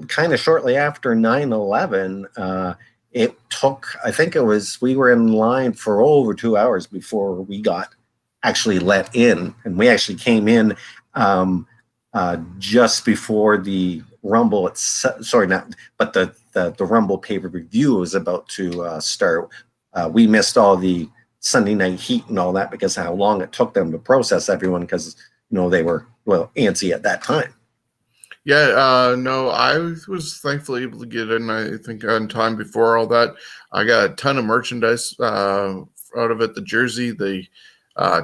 kind of shortly after 9/11, it took, I think it was, we were in line for over 2 hours before we got actually let in, and we actually came in just before the Rumble. Sorry, not, but the Rumble pay-per-view was about to start. We missed all the Sunday Night Heat and all that because of how long it took them to process everyone, because they were antsy at that time. Yeah, no, I was thankfully able to get in, I think, on time before all that. I got a ton of merchandise out of it, the jersey, the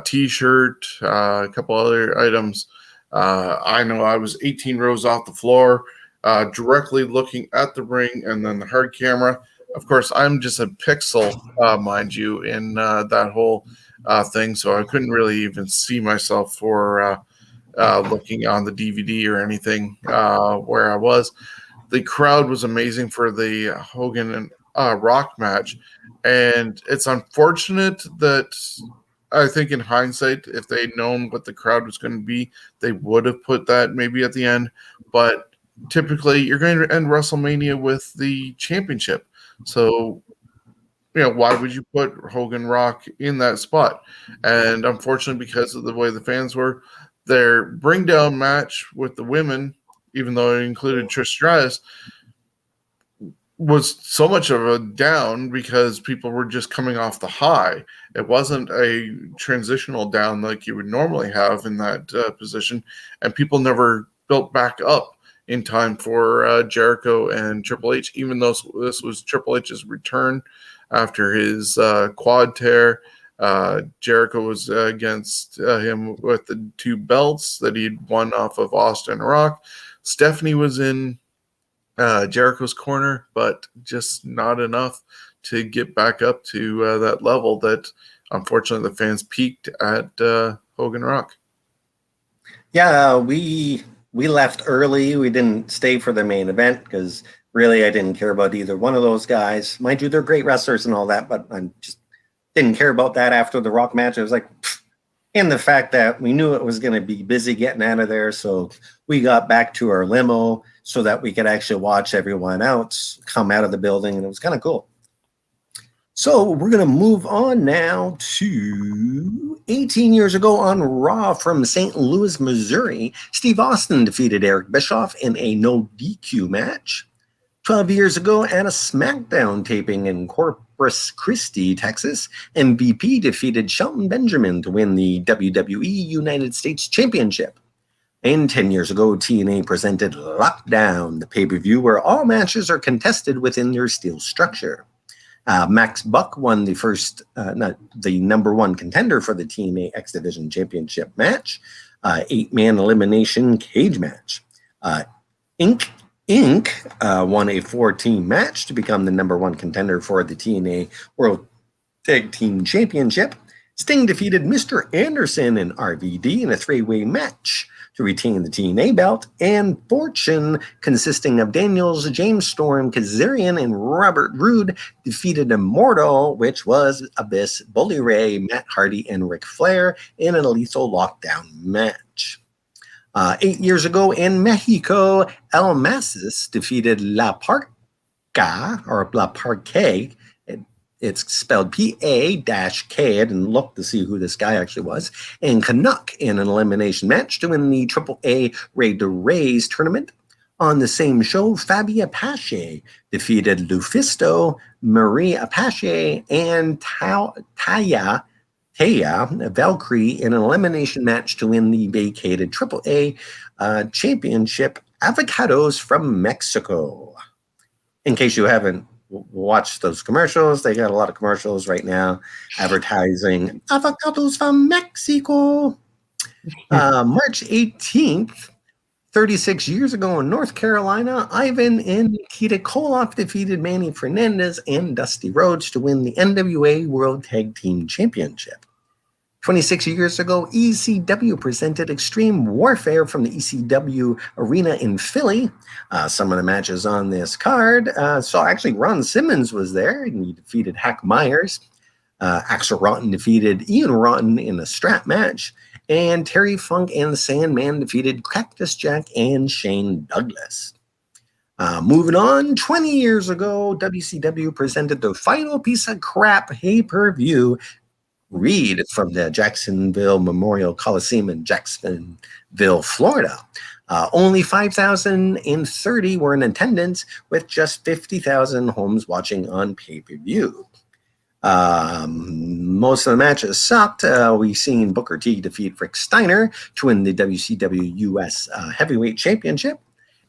T-shirt, a couple other items. I know I was 18 rows off the floor, directly looking at the ring and then the hard camera. Of course, I'm just a pixel, mind you, in that whole thing, so I couldn't really even see myself for looking on the DVD or anything where I was. The crowd was amazing for the Hogan and Rock match, and it's unfortunate that I think in hindsight, if they'd known what the crowd was going to be, they would have put that maybe at the end. But typically, you're going to end WrestleMania with the championship. So, why would you put Hogan Rock in that spot? And unfortunately, because of the way the fans were, their bring down match with the women, even though it included Trish Stratus, was so much of a down because people were just coming off the high. It wasn't a transitional down like you would normally have in that position, and people never built back up in time for Jericho and Triple H, even though this was Triple H's return after his quad tear. Jericho was against him with the 2 belts that he'd won off of Austin Rock. Stephanie was in Jericho's corner, but just not enough to get back up to that level that unfortunately the fans peaked at Hogan Rock. Yeah, we left early. We didn't stay for the main event because Really, I didn't care about either one of those guys. Mind you, they're great wrestlers and all that, but I just didn't care about that after the Rock match. I was like, pfft. And the fact that we knew it was going to be busy getting out of there, so we got back to our limo so that we could actually watch everyone else come out of the building, and it was kind of cool. So we're going to move on now to 18 years ago on Raw from St. Louis, Missouri. Steve Austin defeated Eric Bischoff in a no DQ match. 12 years ago at a SmackDown taping in Corpus Christi, Texas, MVP defeated Shelton Benjamin to win the WWE United States Championship. And 10 years ago, TNA presented Lockdown, the pay-per-view where all matches are contested within their steel structure. Max Buck won the number one contender for the TNA X Division Championship match, 8-man elimination cage match. Inc. Won a 4-team match to become the number one contender for the TNA World Tag Team Championship. Sting defeated Mr. Anderson and RVD in a 3-way match to retain the TNA belt, and Fortune, consisting of Daniels, James Storm, Kazarian, and Robert Roode, defeated Immortal, which was Abyss, Bully Ray, Matt Hardy, and Ric Flair in a lethal lockdown match. 8 years ago in Mexico, El Masis defeated La Parca, or La Parque. It's spelled P-A-K. I didn't look to see who this guy actually was. And Canuck in an elimination match to win the AAA Ray de Reyes tournament. On the same show, Fabi Apache defeated Lufisto, Marie Apache, and Taya Valkyrie in an elimination match to win the vacated AAA championship. Avocados from Mexico. In case you haven't watched those commercials, they got a lot of commercials right now advertising avocados from Mexico. March 18th, 36 years ago in North Carolina, Ivan and Nikita Koloff defeated Manny Fernandez and Dusty Rhodes to win the NWA World Tag Team Championship. 26 years ago, ECW presented Extreme Warfare from the ECW Arena in Philly. Some of the matches on this card. So actually, Ron Simmons was there, and he defeated Hack Myers. Axel Rotten defeated Ian Rotten in a strap match. And Terry Funk and the Sandman defeated Cactus Jack and Shane Douglas. Moving on, 20 years ago, WCW presented the final piece of crap pay-per-view, Reed from the Jacksonville Memorial Coliseum in Jacksonville, Florida. Only 5,030 were in attendance, with just 50,000 homes watching on pay-per-view. Most of the matches sucked. We've seen Booker T defeat Rick Steiner to win the WCW US Heavyweight Championship.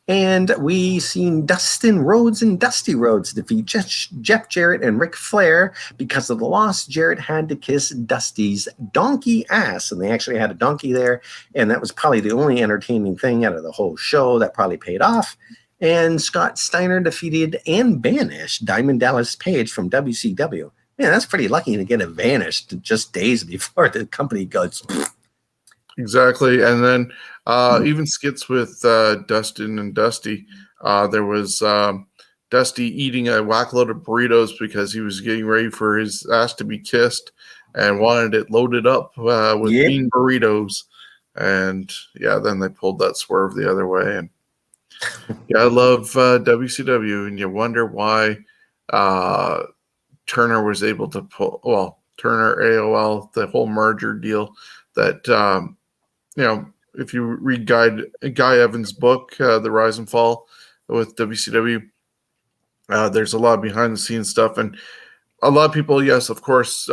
And we seen Dustin Rhodes and Dusty Rhodes defeat Jeff Jarrett and Ric Flair. Because of the loss, Jarrett had to kiss Dusty's donkey ass. And they actually had a donkey there. And that was probably the only entertaining thing out of the whole show that probably paid off. And Scott Steiner defeated and banished Diamond Dallas Page from WCW. Man, that's pretty lucky to get it vanished just days before the company goes. Exactly. And then even skits with Dustin and Dusty. There was Dusty eating a whack load of burritos because he was getting ready for his ass to be kissed and wanted it loaded up with bean burritos. And yeah, then they pulled that swerve the other way. And yeah, I love WCW, and you wonder why Turner was able to pull, well, Turner, AOL, the whole merger deal that, if you read Guy Evans' book, The Rise and Fall with WCW, there's a lot of behind-the-scenes stuff. And a lot of people, yes, of course,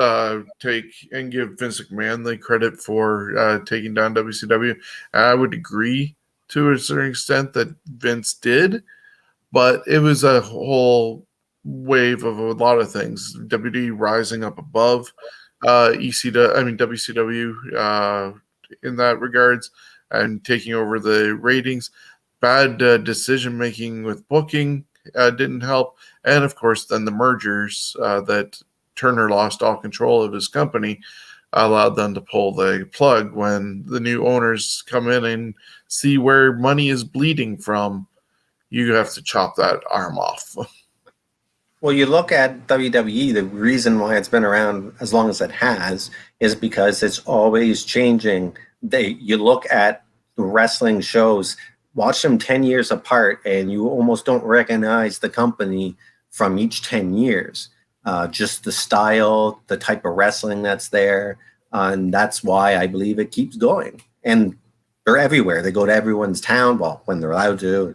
take and give Vince McMahon the credit for taking down WCW. I would agree to a certain extent that Vince did, but it was a whole wave of a lot of things. WWE rising up above WCW in that regards, and taking over the ratings. Bad decision making with booking didn't help, and of course then the mergers that Turner lost all control of his company allowed them to pull the plug when the new owners come in and see where money is bleeding from. you have to chop that arm off. Well, you look at WWE, the reason why it's been around as long as it has is because it's always changing. You look at the wrestling shows, watch them 10 years apart, and you almost don't recognize the company from each 10 years. Just the style, the type of wrestling that's there. And that's why I believe it keeps going. And they're everywhere. They go to everyone's town, well, when they're allowed to.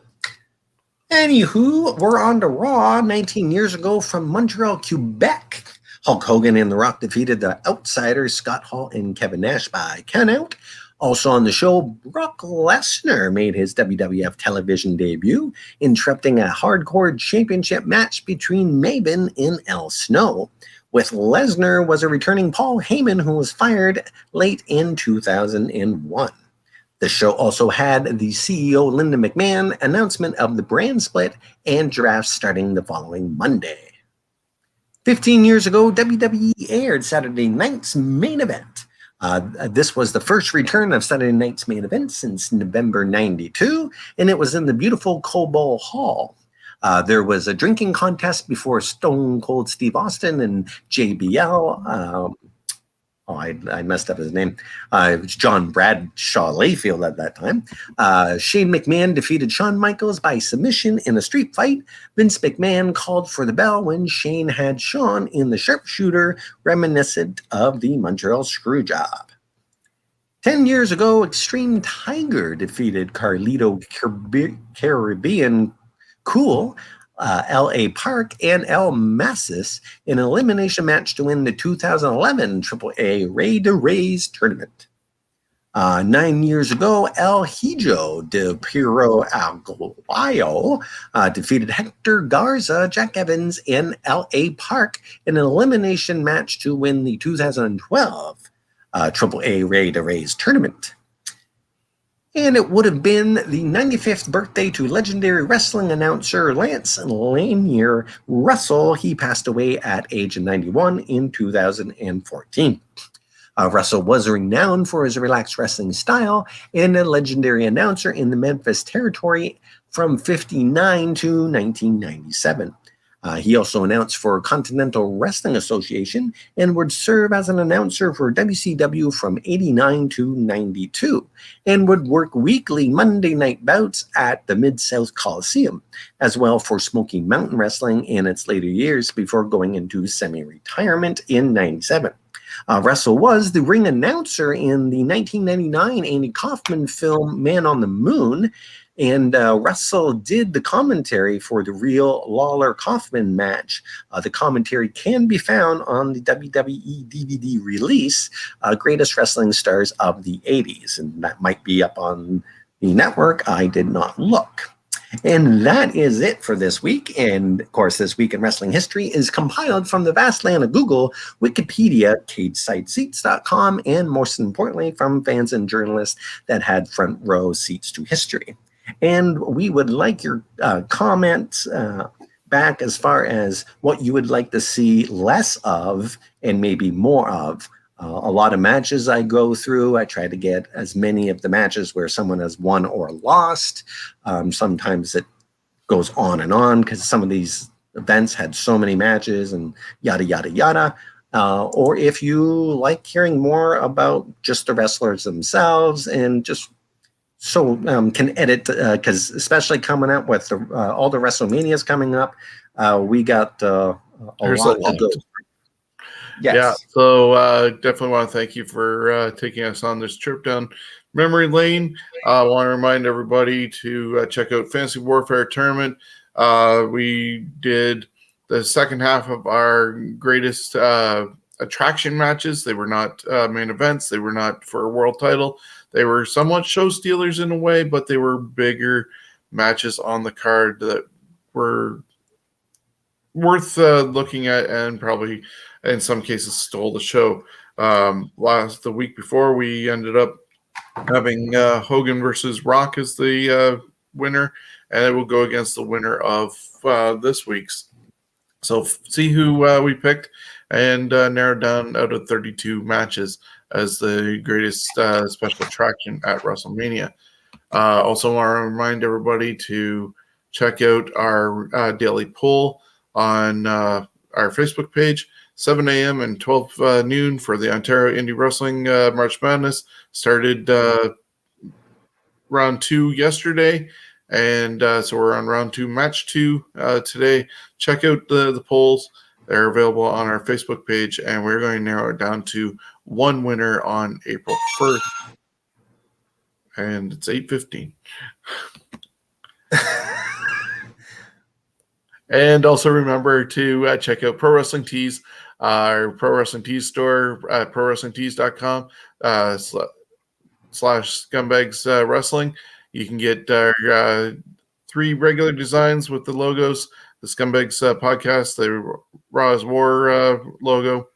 Anywho, we're on to Raw 19 years ago from Montreal, Quebec. Hulk Hogan and The Rock defeated the Outsiders, Scott Hall and Kevin Nash by countout. Also on the show, Brock Lesnar made his WWF television debut, interrupting a hardcore championship match between Maven and El Snow. With Lesnar was a returning Paul Heyman, who was fired late in 2001. The show also had the CEO Linda McMahon announcement of the brand split and draft starting the following Monday. 15 years ago, WWE aired Saturday Night's Main Event. This was the first return of Saturday Night's Main Event since November 92, and it was in the beautiful Cobo Hall. There was a drinking contest before Stone Cold Steve Austin and JBL. I messed up his name. It was John Bradshaw Layfield at that time. Shane McMahon defeated Shawn Michaels by submission in a street fight. Vince McMahon called for the bell when Shane had Shawn in the sharpshooter, reminiscent of the Montreal Screwjob. 10 years ago, Extreme Tiger defeated Carlito Caribbean Cool, L.A. Park, and El Massis in an elimination match to win the 2011 AAA Rey de Reyes tournament. 9 years ago, El Hijo de Piro Aguayo defeated Hector Garza, Jack Evans, and L.A. Park in an elimination match to win the 2012 AAA Rey de Reyes tournament. And it would have been the 95th birthday to legendary wrestling announcer Lance Lanier Russell. He passed away at age 91 in 2014. Russell was renowned for his relaxed wrestling style and a legendary announcer in the Memphis territory from 1959 to 1997. He also announced for Continental Wrestling Association and would serve as an announcer for WCW from 89 to 92 and would work weekly Monday night bouts at the Mid-South Coliseum, as well for Smoky Mountain Wrestling in its later years before going into semi-retirement in 97. Russell was the ring announcer in the 1999 Andy Kaufman film Man on the Moon, and Russell did the commentary for the real Lawler-Kaufman match. The commentary can be found on the WWE DVD release, Greatest Wrestling Stars of the 80s, and that might be up on the network. I did not look. And that is it for this week. And of course, This Week in Wrestling History is compiled from the vast land of Google, Wikipedia, CageSideSeats.com, and most importantly, from fans and journalists that had front row seats to history. And we would like your comments back as far as what you would like to see less of and maybe more of. A lot of matches I go through, I try to get as many of the matches where someone has won or lost. Sometimes it goes on because some of these events had so many matches and yada, yada, yada. Or if you like hearing more about just the wrestlers themselves and just so can edit, because especially coming up with all the WrestleManias coming up, we got a lot to go. Yes. Yeah, so definitely want to thank you for taking us on this trip down memory lane. I want to remind everybody to check out Fantasy Warfare Tournament. We did the second half of our greatest attraction matches. They were not main events. They were not for a world title. They were somewhat show stealers in a way, but they were bigger matches on the card that were worth looking at and probably in some cases stole the show. The week before, we ended up having Hogan versus Rock as the winner, and it will go against the winner of this week's. So see who we picked and narrow down out of 32 matches as the greatest special attraction at WrestleMania. Also want to remind everybody to check out our daily poll on our Facebook page, 7 a.m. and 12 noon for the Ontario Indie Wrestling March Madness. Started round 2 yesterday, and so we're on round 2, match 2 today. Check out the polls. They're available on our Facebook page, and we're going to narrow it down to one winner on April 1st. And it's 8:15. And also remember to check out Pro Wrestling Tees, our Pro Wrestling Tees store at prowrestlingtees.com / scumbags wrestling. You can get our 3 regular designs with the logos, the Scumbags podcast, the Raw is War logo,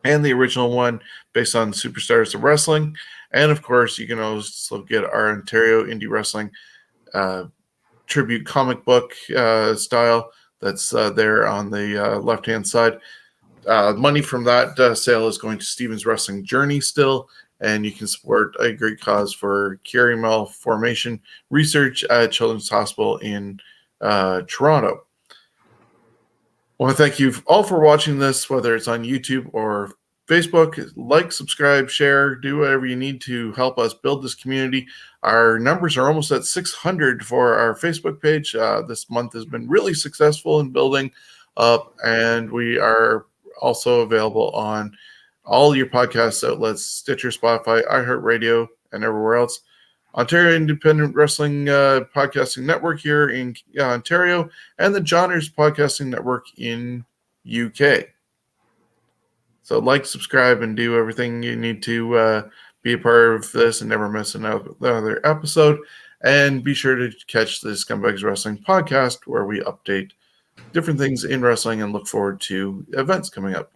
and the original one based on Superstars of Wrestling. And of course, you can also get our Ontario Indie Wrestling tribute comic book style that's there on the left-hand side. Money from that sale is going to Steven's Wrestling Journey still, and you can support a great cause for Carrie malformation research at Children's Hospital in Toronto. I want to thank you all for watching this, whether it's on YouTube or Facebook. Like, subscribe, share, do whatever you need to help us build this community. Our numbers are almost at 600 for our Facebook page. This month has been really successful in building up, and we are also available on all your podcast outlets, Stitcher, Spotify, iHeartRadio, and everywhere else. Ontario Independent Wrestling Podcasting Network here in Ontario, and the Johners Podcasting Network in UK. So like, subscribe, and do everything you need to be a part of this and never miss another episode. And be sure to catch the Scumbags Wrestling podcast, where we update different things in wrestling and look forward to events coming up.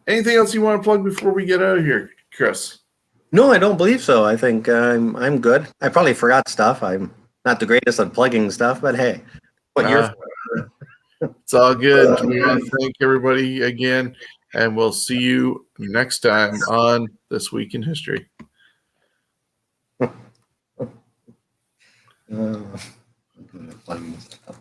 Anything else you want to plug before we get out of here, Chris? No, I don't believe so. I think I'm good. I probably forgot stuff. I'm not the greatest at plugging stuff, but hey, it's all good. We want to thank everybody again, and we'll see you next time on This Week in History. I'm gonna plug stuff.